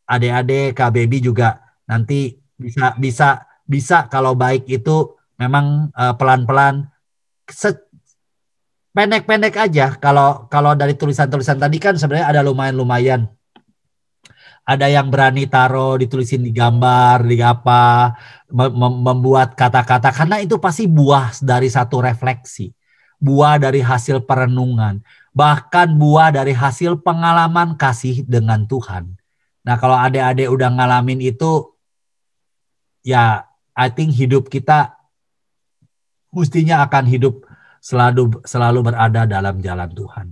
adik-adik KBB juga nanti bisa kalau baik itu memang pelan-pelan, pendek-pendek aja. Kalau dari tulisan-tulisan tadi kan sebenarnya ada lumayan. Ada yang berani taruh, ditulisin di gambar, di apa, membuat kata-kata. Karena itu pasti buah dari satu refleksi. Buah dari hasil perenungan. Bahkan buah dari hasil pengalaman kasih dengan Tuhan. Nah kalau adik-adik udah ngalamin itu, ya I think hidup kita mestinya akan hidup selalu berada dalam jalan Tuhan.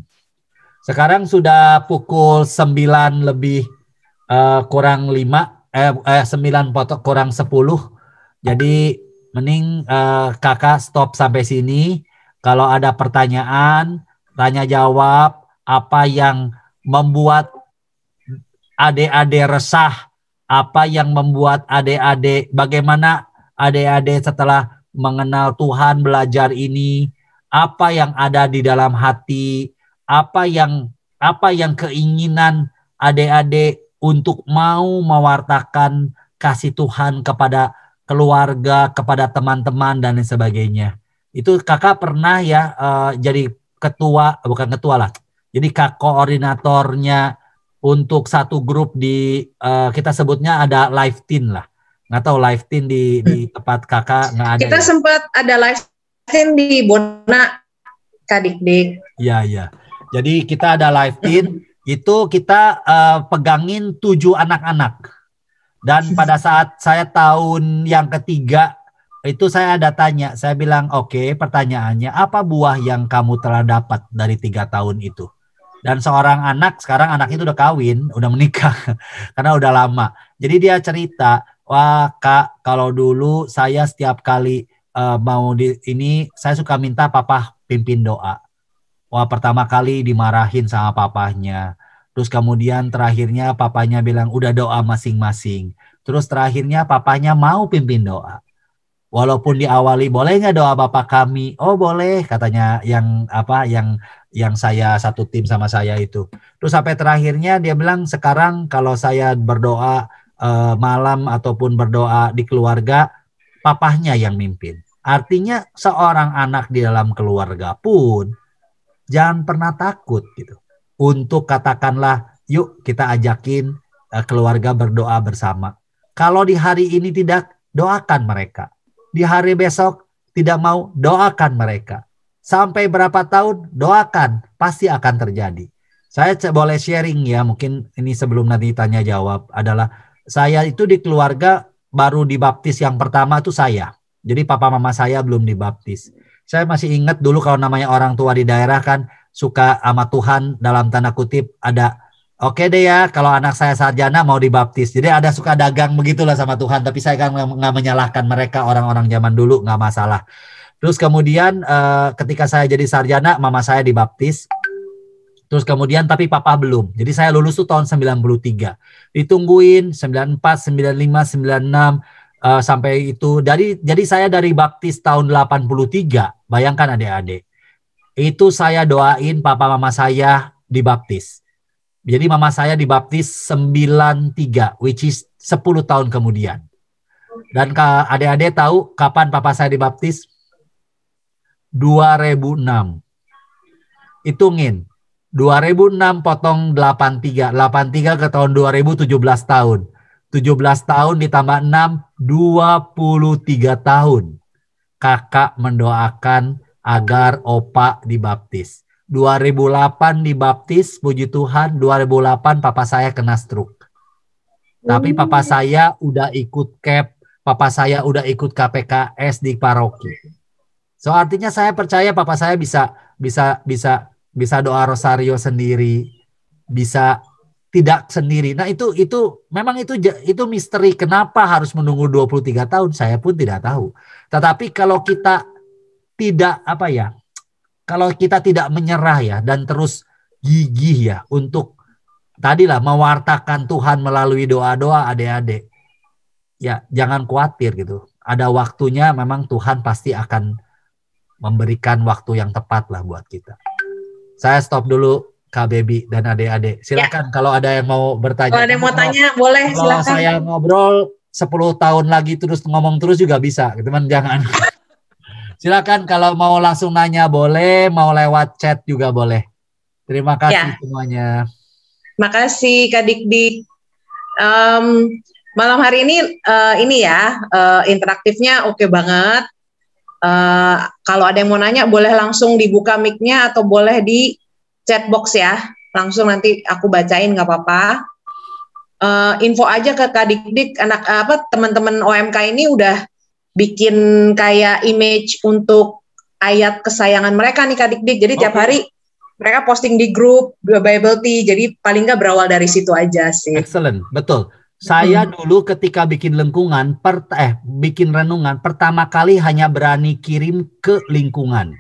Sekarang sudah pukul 9 lebih kurang 9 kurang 10. Jadi mending kakak stop sampai sini. Kalau ada pertanyaan, tanya jawab, apa yang membuat adik-adik resah, apa yang membuat adik-adik, bagaimana adik-adik setelah mengenal Tuhan belajar ini, apa yang ada di dalam hati, apa yang keinginan adik-adik untuk mau mewartakan kasih Tuhan kepada keluarga, kepada teman-teman dan lain sebagainya. Itu kakak pernah ya jadi bukan ketua lah, jadi koordinatornya untuk satu grup di kita sebutnya ada live team lah. Nggak tahu live team di tempat kakak nggak ada. Kita ya? Sempat ada live team di Bona Kadikdik. Iya. Jadi kita ada live team. Itu kita pegangin 7 anak-anak. Dan pada saat saya tahun yang ketiga, itu saya ada tanya. Saya bilang, oke, pertanyaannya, apa buah yang kamu telah dapat dari 3 tahun itu? Dan seorang anak, sekarang anak itu udah kawin, udah menikah, karena udah lama. Jadi dia cerita, wah kak, kalau dulu saya setiap kali mau ini, saya suka minta papa pimpin doa. Wah, pertama kali dimarahin sama papahnya. Terus kemudian terakhirnya papanya bilang udah doa masing-masing. Terus terakhirnya papanya mau pimpin doa. Walaupun diawali, boleh nggak doa bapak kami? Oh boleh, katanya yang saya satu tim sama saya itu. Terus sampai terakhirnya dia bilang sekarang kalau saya berdoa malam ataupun berdoa di keluarga, papahnya yang mimpin. Artinya seorang anak di dalam keluarga pun jangan pernah takut gitu untuk katakanlah yuk kita ajakin keluarga berdoa bersama. Kalau di hari ini tidak, doakan mereka. Di hari besok tidak mau, doakan mereka. Sampai berapa tahun, doakan, pasti akan terjadi. Saya boleh sharing ya, mungkin ini sebelum nanti tanya jawab adalah saya itu di keluarga baru dibaptis yang pertama itu saya. Jadi papa mama saya belum dibaptis. Saya masih ingat dulu kalau namanya orang tua di daerah kan suka sama Tuhan dalam tanda kutip ada oke deh ya kalau anak saya sarjana mau dibaptis. Jadi ada suka dagang begitulah sama Tuhan. Tapi saya kan nggak menyalahkan mereka orang-orang zaman dulu nggak masalah. Terus kemudian ketika saya jadi sarjana mama saya dibaptis. Terus kemudian tapi papa belum. Jadi saya lulus tuh tahun 93. Ditungguin 94, 95, 96. Sampai itu jadi saya dari baptis tahun 83. Bayangkan adik-adik. Itu saya doain papa mama saya dibaptis. Jadi mama saya dibaptis 93 which is 10 tahun kemudian. Dan adik-adik tahu kapan papa saya dibaptis? 2006. Hitungin. 2006 potong 83. 83 ke tahun 2017 tahun. 17 tahun ditambah 6, 23 tahun. Kakak mendoakan agar opa dibaptis. 2008 dibaptis, puji Tuhan, 2008 papa saya kena stroke. Tapi papa saya udah ikut CAP, papa saya udah ikut KPKS di paroki. So artinya saya percaya papa saya bisa doa rosario sendiri, bisa tidak sendiri. Nah itu memang itu misteri kenapa harus menunggu 23 tahun saya pun tidak tahu. Tetapi kalau kita tidak kalau kita tidak menyerah ya dan terus gigih ya untuk tadilah mewartakan Tuhan melalui doa-doa adik-adik. ya jangan khawatir gitu. Ada waktunya, memang Tuhan pasti akan memberikan waktu yang tepat lah buat kita. Saya stop dulu, Kak Baby dan adik-adik. Silakan kalau ada yang mau bertanya. Kalau ada yang mau tanya, boleh Kalau silakan. saya ngobrol 10 tahun lagi terus ngomong terus juga bisa, teman jangan. Silakan kalau mau langsung nanya boleh, mau lewat chat juga boleh. Terima kasih semuanya. Makasih Kak Dik-Dik. Malam hari ini interaktifnya oke banget. Kalau ada yang mau nanya boleh langsung dibuka mic-nya atau boleh di chat box ya. Langsung nanti aku bacain nggak apa-apa. Info aja ke Kak Dik-Dik, teman-teman OMK ini udah bikin kayak image untuk ayat kesayangan mereka nih Kak Dik-Dik. Jadi tiap hari mereka posting di grup Bible Tea. Jadi paling nggak berawal dari situ aja sih. Excellent, betul. Saya dulu ketika bikin lingkungan, bikin renungan, pertama kali hanya berani kirim ke lingkungan.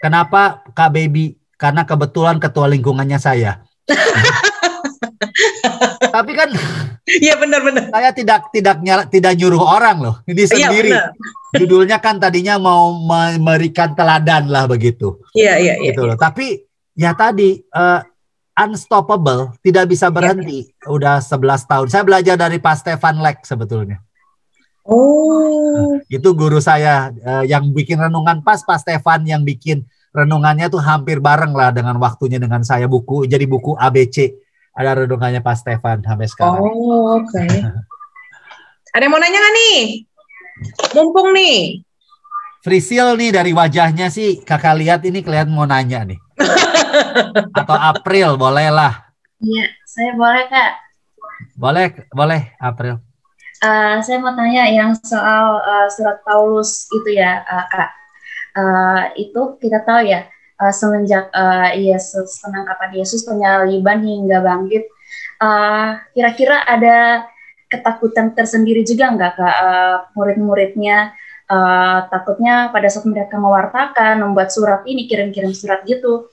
Kenapa Kak Baby? Karena kebetulan ketua lingkungannya saya. Tapi kan, iya benar-benar. Saya tidak nyuruh orang loh, ini sendiri. Judulnya kan tadinya mau memberikan teladan lah begitu. Iya. Gitu loh. Tapi ya tadi. Unstoppable, tidak bisa berhenti. Udah 11 tahun. Saya belajar dari Pak Stefan Leck sebetulnya. Itu guru saya yang bikin renungan pas Pak Stefan yang bikin renungannya tuh hampir bareng lah dengan waktunya dengan saya jadi buku ABC. Ada renungannya Pak Stefan sampai sekarang. Oke. Ada yang mau nanya nggak nih? Mumpung nih. Frisil nih dari wajahnya sih kakak lihat ini kelihatan mau nanya nih. Atau April, boleh lah. Iya, saya boleh Kak. Boleh April. Saya mau tanya yang soal surat Paulus itu ya Kak. Itu kita tahu ya semenjak Yesus, penangkapan Yesus, penyaliban hingga bangkit, kira-kira ada ketakutan tersendiri juga nggak Kak murid-muridnya? Takutnya pada saat mereka mewartakan, membuat surat ini, kirim-kirim surat gitu,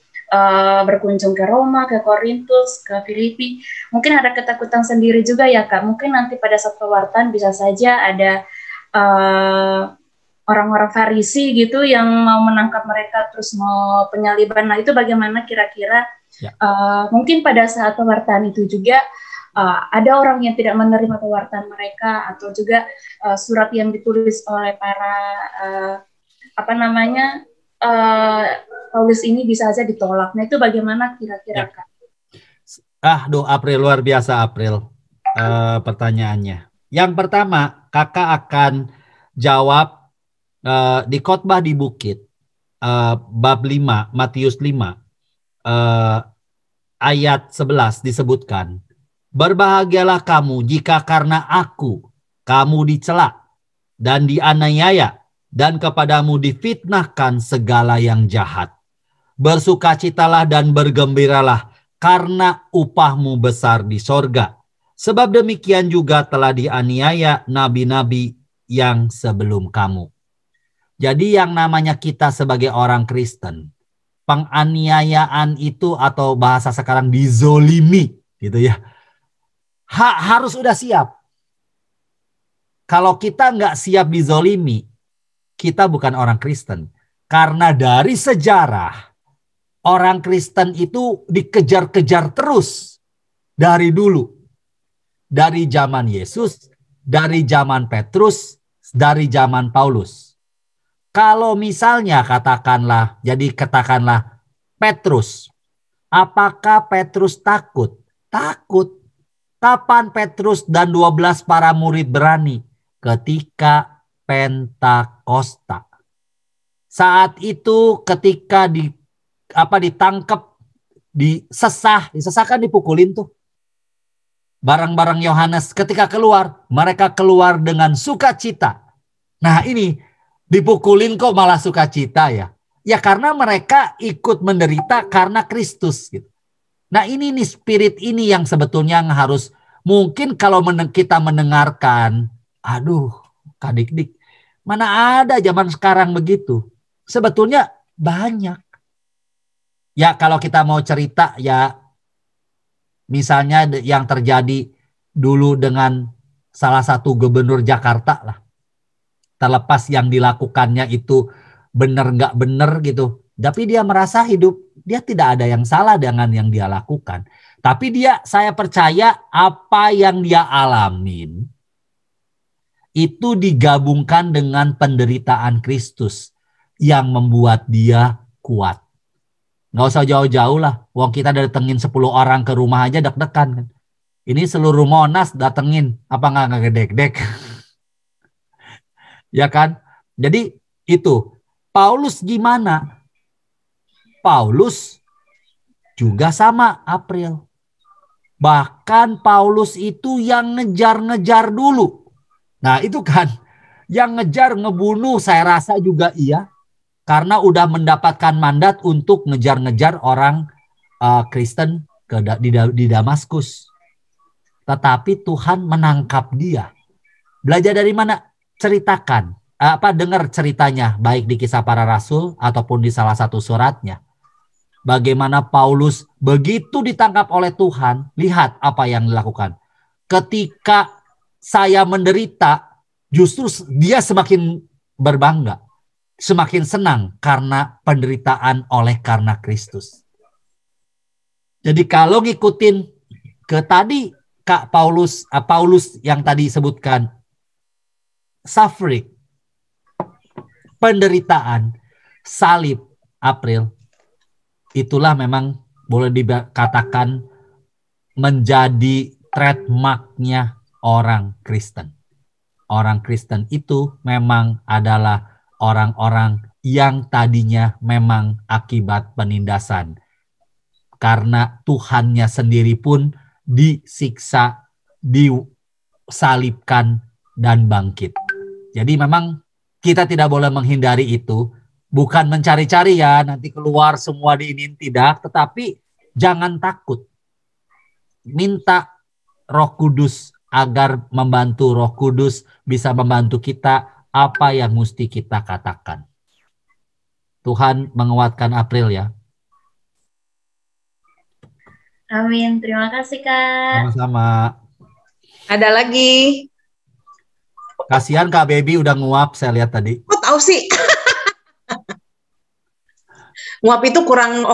berkunjung ke Roma, ke Korintus, ke Filipi, mungkin ada ketakutan sendiri juga ya Kak. Mungkin nanti pada saat pewartaan bisa saja ada orang-orang Farisi gitu yang mau menangkap mereka terus mau penyaliban. Nah itu bagaimana kira-kira mungkin pada saat pewartaan itu juga ada orang yang tidak menerima pewartaan mereka, atau juga surat yang ditulis oleh para Paulus ini bisa saja ditolak. Nah itu bagaimana kira-kira Kak? April, luar biasa April pertanyaannya. Yang pertama, kakak akan jawab di khotbah di bukit bab 5, Matius 5 ayat 11 disebutkan, berbahagialah kamu jika karena aku kamu dicela dan dianiaya dan kepadamu difitnahkan segala yang jahat. Bersukacitalah dan bergembiralah karena upahmu besar di sorga. Sebab demikian juga telah dianiaya nabi-nabi yang sebelum kamu. Jadi yang namanya kita sebagai orang Kristen, penganiayaan itu atau bahasa sekarang dizolimi gitu ya. Harus udah siap. Kalau kita nggak siap dizolimi, kita bukan orang Kristen. Karena dari sejarah, orang Kristen itu dikejar-kejar terus dari dulu. Dari zaman Yesus, dari zaman Petrus, dari zaman Paulus. Kalau misalnya katakanlah Petrus, apakah Petrus takut? Takut. Kapan Petrus dan 12 para murid berani? Ketika Pentakosta. Saat itu ketika ditangkap, disesahkan, dipukulin tuh. Barang-barang Yohanes ketika keluar, mereka keluar dengan sukacita. Nah ini dipukulin kok malah sukacita ya. Ya karena mereka ikut menderita karena Kristus gitu. Nah ini nih spirit ini yang sebetulnya harus, mungkin kalau kita mendengarkan, aduh Kak Dik-Dik, mana ada zaman sekarang begitu. Sebetulnya banyak. Ya kalau kita mau cerita ya, misalnya yang terjadi dulu dengan salah satu gubernur Jakarta lah. Terlepas yang dilakukannya itu benar nggak benar gitu. Tapi dia merasa hidup, dia tidak ada yang salah dengan yang dia lakukan. Tapi saya percaya apa yang dia alamin itu digabungkan dengan penderitaan Kristus yang membuat dia kuat. Nggak usah jauh-jauh lah. Wong kita datengin 10 orang ke rumah aja deg-degan kan. Ini seluruh Monas datengin. Apa nggak ngegedek-dek? Ya kan? Jadi itu. Paulus gimana? Paulus juga sama, April. Bahkan Paulus itu yang ngejar-ngejar dulu. Nah itu kan. Yang ngejar, ngebunuh saya rasa juga iya. Karena udah mendapatkan mandat untuk ngejar-ngejar orang Kristen di Damaskus. Tetapi Tuhan menangkap dia. Belajar dari mana? Ceritakan. Dengar ceritanya. Baik di Kisah Para Rasul ataupun di salah satu suratnya. Bagaimana Paulus begitu ditangkap oleh Tuhan. Lihat apa yang dilakukan. Ketika saya menderita, justru dia semakin berbangga. Semakin senang karena penderitaan oleh karena Kristus. Jadi kalau ngikutin ke tadi Kak Paulus yang tadi sebutkan, suffering, penderitaan, salib, April, itulah memang boleh dikatakan menjadi trademarknya orang Kristen. Orang Kristen itu memang adalah orang-orang yang tadinya memang akibat penindasan. Karena Tuhannya sendiri pun disiksa, disalibkan, dan bangkit. Jadi memang kita tidak boleh menghindari itu. Bukan mencari-cari ya, nanti keluar semua diinin, tidak. Tetapi jangan takut. Minta Roh Kudus agar membantu Roh Kudus bisa membantu kita apa yang mesti kita katakan. Tuhan menguatkan April ya. Amin. Terima kasih, Kak. Sama-sama. Ada lagi? Kasihan Kak Baby udah nguap, saya lihat tadi. Kok tahu sih? Nguap itu kurang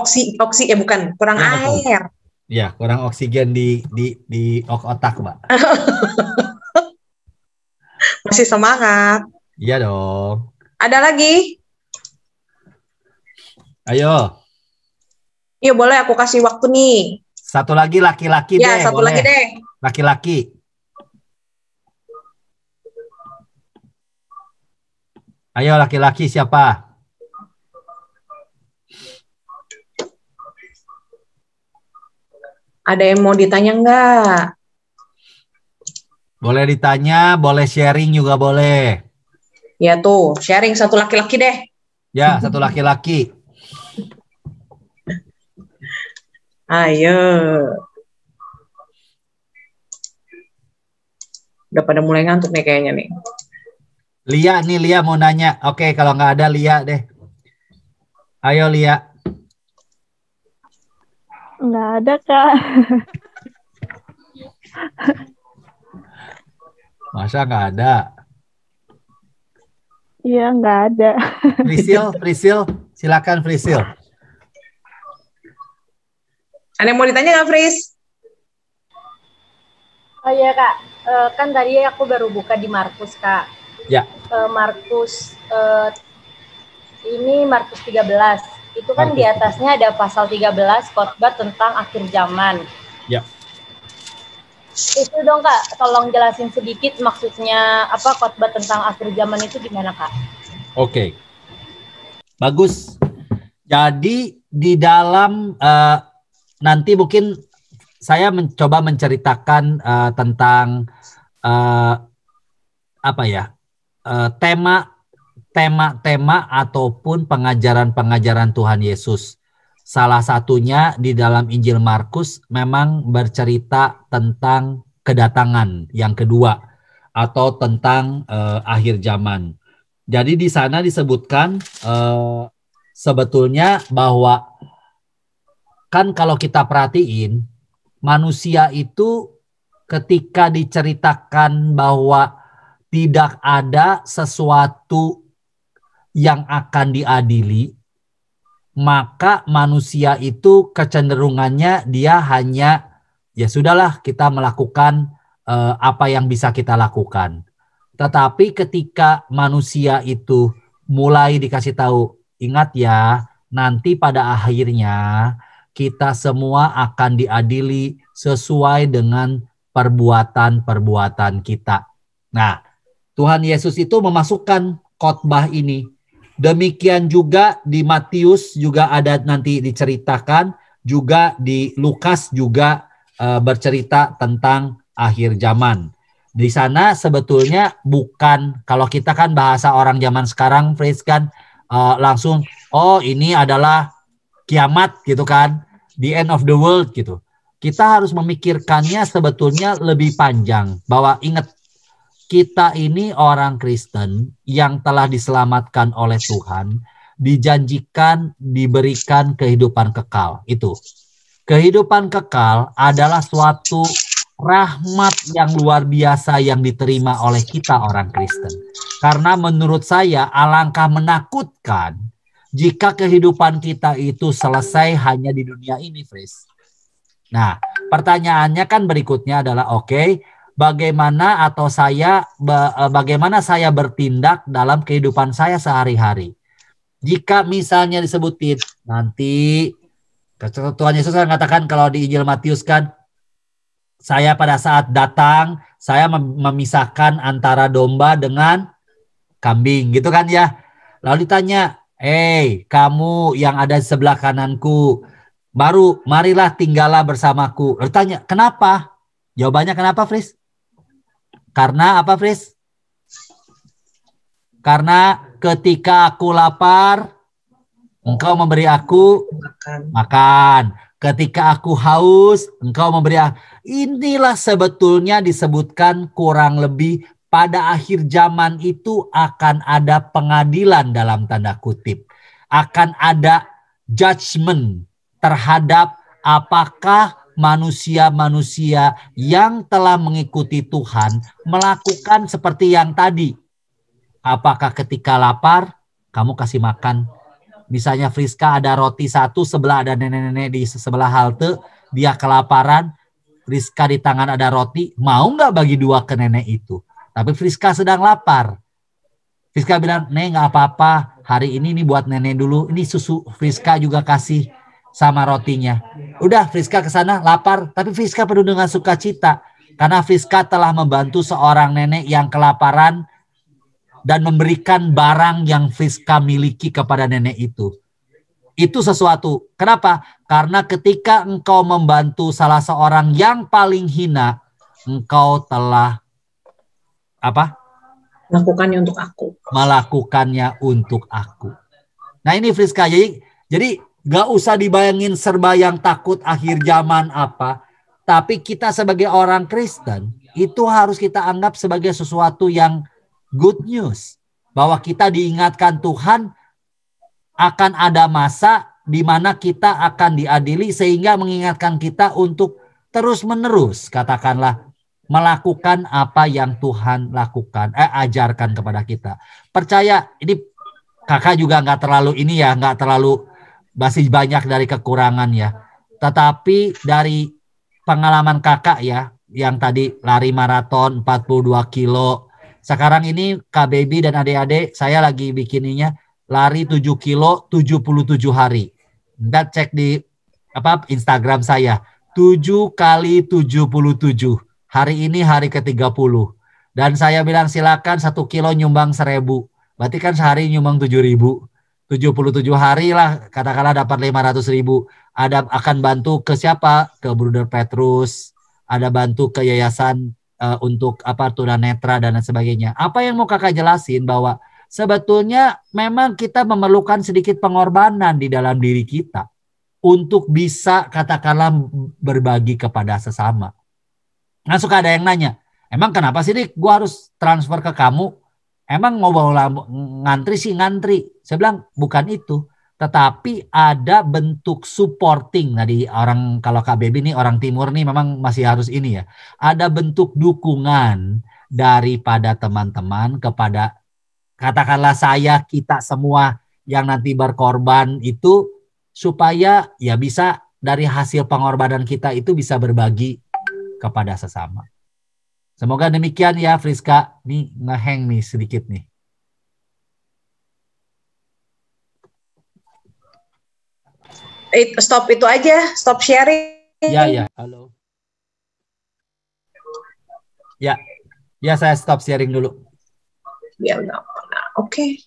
kurang air. Ya, kurang oksigen di otak, Mbak. Masih semangat. Iya dong. Ada lagi? Ayo. Iya boleh, aku kasih waktu nih. Satu lagi laki-laki deh. Ya, satu boleh. lagi deh. Laki-laki. Ayo laki-laki siapa? Ada yang mau ditanya enggak? Boleh ditanya, boleh sharing juga boleh. Ya tuh, sharing satu laki-laki deh. Ya, satu laki-laki. Ayo. Udah pada mulai ngantuk nih kayaknya nih. Lia mau nanya. Oke, kalau nggak ada Lia deh. Ayo Lia. Nggak ada, Kak. Masa nggak ada? Iya, nggak ada. Frisil, silakan Frisil. Ada yang mau ditanya nggak, Fris? Oh iya, Kak. Kan tadi aku baru buka di Markus, Kak. Ya. Markus ini Markus 13. Itu kan di atasnya ada pasal 13 khotbah tentang akhir zaman. Ya. Itu dong, Kak, tolong jelasin sedikit maksudnya apa khotbah tentang akhir zaman itu gimana, Kak? Oke. Bagus. Jadi di dalam nanti mungkin saya mencoba menceritakan tentang tema ataupun pengajaran Tuhan Yesus. Salah satunya di dalam Injil Markus memang bercerita tentang kedatangan yang kedua atau tentang akhir zaman. Jadi di sana disebutkan sebetulnya bahwa kan kalau kita perhatiin manusia itu ketika diceritakan bahwa tidak ada sesuatu yang akan diadili, maka manusia itu kecenderungannya dia hanya ya sudahlah kita melakukan apa yang bisa kita lakukan. Tetapi ketika manusia itu mulai dikasih tahu, ingat ya, nanti pada akhirnya kita semua akan diadili sesuai dengan perbuatan-perbuatan kita. Nah, Tuhan Yesus itu memasukkan khotbah ini. Demikian juga di Matius juga ada nanti diceritakan, juga di Lukas juga bercerita tentang akhir zaman. Di sana sebetulnya bukan, kalau kita kan bahasa orang zaman sekarang, phrase kan langsung, oh ini adalah kiamat gitu kan, the end of the world gitu. Kita harus memikirkannya sebetulnya lebih panjang, bahwa ingat, kita ini orang Kristen yang telah diselamatkan oleh Tuhan, dijanjikan diberikan kehidupan kekal. Itu. Kehidupan kekal adalah suatu rahmat yang luar biasa yang diterima oleh kita orang Kristen. Karena menurut saya alangkah menakutkan jika kehidupan kita itu selesai hanya di dunia ini, Fris. Nah, pertanyaannya kan berikutnya adalah bagaimana saya bertindak dalam kehidupan saya sehari-hari. Jika misalnya disebutin nanti Tuhan Yesus kan katakan kalau di Injil Matius kan, saya pada saat datang saya memisahkan antara domba dengan kambing gitu kan ya. Lalu ditanya, kamu yang ada di sebelah kananku, marilah tinggallah bersamaku. Lalu tanya, kenapa? Jawabannya kenapa, Fris? Karena apa, Fris? Karena ketika aku lapar, engkau memberi aku makan. Ketika aku haus, engkau memberi aku. Inilah sebetulnya disebutkan kurang lebih pada akhir zaman itu akan ada pengadilan dalam tanda kutip. Akan ada judgment terhadap apakah manusia-manusia yang telah mengikuti Tuhan melakukan seperti yang tadi. Apakah ketika lapar, kamu kasih makan. Misalnya Friska ada roti satu, sebelah ada nenek-nenek di sebelah halte, dia kelaparan, Friska di tangan ada roti, mau nggak bagi dua ke nenek itu? Tapi Friska sedang lapar. Friska bilang, "Nek, nggak apa-apa, hari ini nih buat nenek dulu, ini susu Friska juga kasih sama rotinya." Udah Friska ke sana lapar, tapi Friska penuh dengan sukacita karena Friska telah membantu seorang nenek yang kelaparan dan memberikan barang yang Friska miliki kepada nenek itu. Itu sesuatu. Kenapa? Karena ketika engkau membantu salah seorang yang paling hina, engkau telah melakukannya untuk aku. Melakukannya untuk aku. Nah ini Friska, jadi gak usah dibayangin serba yang takut akhir zaman apa. Tapi kita sebagai orang Kristen, itu harus kita anggap sebagai sesuatu yang good news. Bahwa kita diingatkan Tuhan akan ada masa di mana kita akan diadili, sehingga mengingatkan kita untuk terus-menerus, katakanlah, melakukan apa yang Tuhan ajarkan kepada kita. Percaya, ini kakak juga nggak terlalu masih banyak dari kekurangan ya. Tetapi dari pengalaman kakak ya, yang tadi lari maraton 42 kilo. Sekarang ini Kak Baby dan adik-adik saya lagi bikininya lari 7 kilo 77 hari. Dan cek di Instagram saya. 7 kali 77. Hari ini hari ke-30. Dan saya bilang silakan 1 kilo nyumbang 1.000. Berarti kan sehari nyumbang 7.000. 77 hari lah katakanlah dapat 500.000. Akan bantu ke siapa? Ke Bruder Petrus. Ada bantu ke yayasan untuk tunanetra dan sebagainya. Apa yang mau kakak jelasin bahwa sebetulnya memang kita memerlukan sedikit pengorbanan di dalam diri kita untuk bisa katakanlah berbagi kepada sesama. Nah suka ada yang nanya, emang kenapa sih Dik gue harus transfer ke kamu? Emang mau bawa ngantri sih ngantri. Saya bilang bukan itu. tetapi ada bentuk supporting. Tadi orang, kalau Kak Baby nih orang timur nih memang masih harus ini ya. Ada bentuk dukungan daripada teman-teman kepada katakanlah saya, kita semua yang nanti berkorban itu, supaya ya bisa dari hasil pengorbanan kita itu bisa berbagi kepada sesama. Semoga demikian ya Friska. Nih ngeheng nih sedikit nih. Stop itu aja, stop sharing. Ya, halo. Ya saya stop sharing dulu. Ya udah, oke.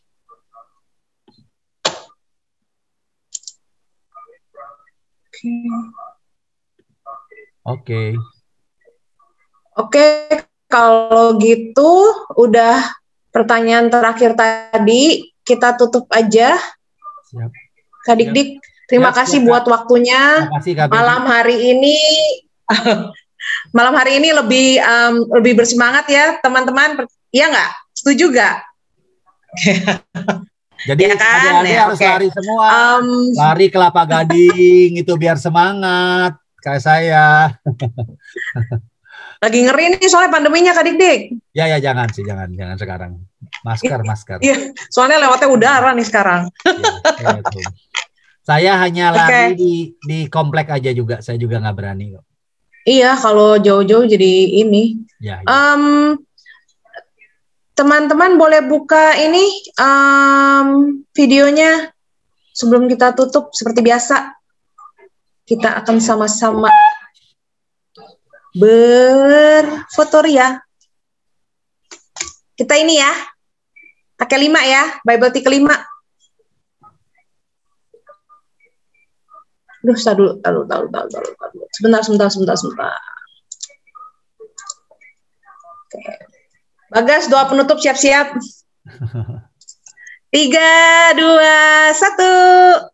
Oke, kalau gitu udah pertanyaan terakhir tadi, kita tutup aja. Siap. Kak Dik-Dik, terima kasih buat waktunya. Malam hari ini lebih bersemangat ya teman-teman. Iya nggak? Setuju nggak? Jadi ya kan? adik-adik harus lari semua. Lari Kelapa Gading itu biar semangat kayak saya. Lagi ngeri nih soalnya pandeminya Kak Dik-Dik. Ya jangan sekarang. Masker. Iya, soalnya lewatnya udara nih sekarang. Ya, saya hanya lari di komplek aja juga. Saya juga nggak berani kok. Iya, kalau jauh-jauh jadi ini. Ya. Teman-teman boleh buka ini videonya sebelum kita tutup seperti biasa. Kita akan sama-sama berfoto ya. Kita ini ya, pakai 5 ya, Bible T ke-5. Duh, taruh. Sebentar. Oke. Bagas, doa penutup siap-siap. 3, 2, 1.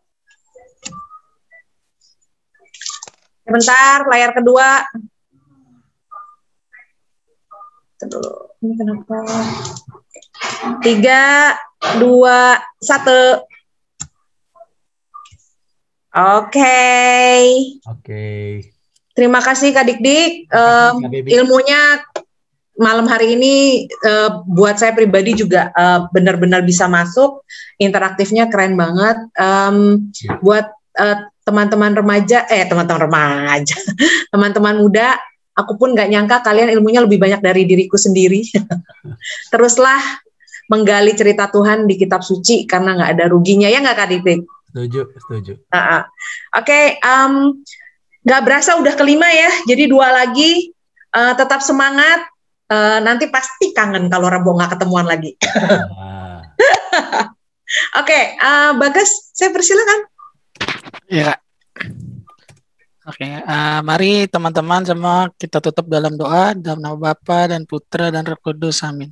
Sebentar, layar kedua. Ini kenapa? 3, 2, 1. Oke. Terima kasih Kak Dik-Dik. Ilmunya malam hari ini buat saya pribadi juga benar-benar bisa masuk. Interaktifnya keren banget. Buat teman-teman muda, aku pun nggak nyangka kalian ilmunya lebih banyak dari diriku sendiri. Teruslah menggali cerita Tuhan di kitab suci karena nggak ada ruginya, ya nggak Kak Dik-Dik? Setuju. Oke, nggak berasa udah ke-5 ya, jadi 2 lagi. Tetap semangat, nanti pasti kangen kalau Rebo nggak ketemuan lagi. Oke, Bagas, saya persilakan. Ya. Oke, mari teman-teman semua kita tutup dalam doa dalam nama Bapa dan Putra dan Roh Kudus. Amin.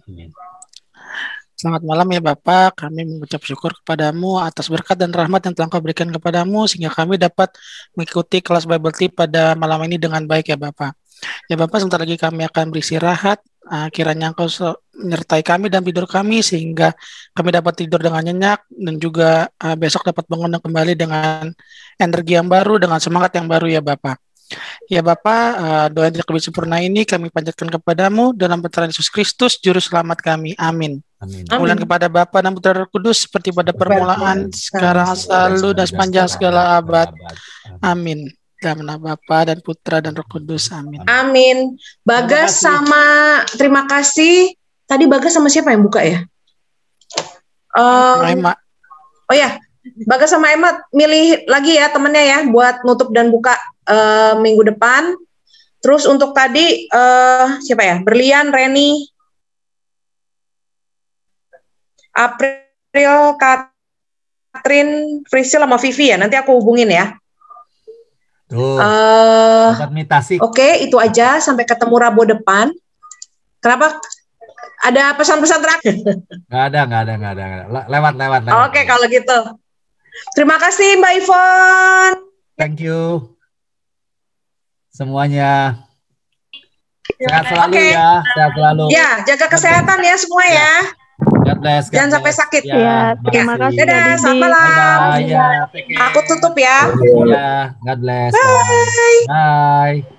Selamat malam ya Bapak, kami mengucap syukur kepadamu atas berkat dan rahmat yang telah Kau berikan kepadamu sehingga kami dapat mengikuti kelas Bible Tea pada malam ini dengan baik ya Bapak. Ya Bapak, sebentar lagi kami akan beristirahat, kiranya Engkau menyertai kami dan tidur kami sehingga kami dapat tidur dengan nyenyak dan juga besok dapat bangun kembali dengan energi yang baru, dengan semangat yang baru ya Bapak. Ya Bapak, doa yang tidak lebih sempurna ini kami panjatkan kepadamu dalam pencerahan Yesus Kristus, Juru Selamat kami. Amin. Kemuliaan kepada Bapa dan Putra dan Roh Kudus seperti pada permulaan, sekarang, selalu, dan sepanjang segala abad. Amin. Dalam nama Bapa dan Putra dan Roh Kudus. Amin. Amin. Bagas sama terima kasih. Tadi Bagas sama siapa yang buka ya? Emma. Oh ya, Bagas sama Emma milih lagi ya temennya ya buat nutup dan buka minggu depan. Terus untuk tadi siapa ya? Berlian, Reni, April, Katrin, Frisil sama Vivi ya. Nanti aku hubungin ya. Oke, itu aja. Sampai ketemu Rabu depan. Kenapa? Ada pesan-pesan terakhir? Nggak ada. Lewat. Oke, kalau gitu. Terima kasih Mbak Ivon. Thank you. Semuanya. Sehat selalu ya. Sehat selalu. Ya, jaga kesehatan ya semua ya. God bless. Jangan sampai sakit. Ya, terima kasih. Dadah, Kak selamat Didi. malam. Bye. Ya, take care. Aku tutup ya. Ya, God bless. Bye. Bye.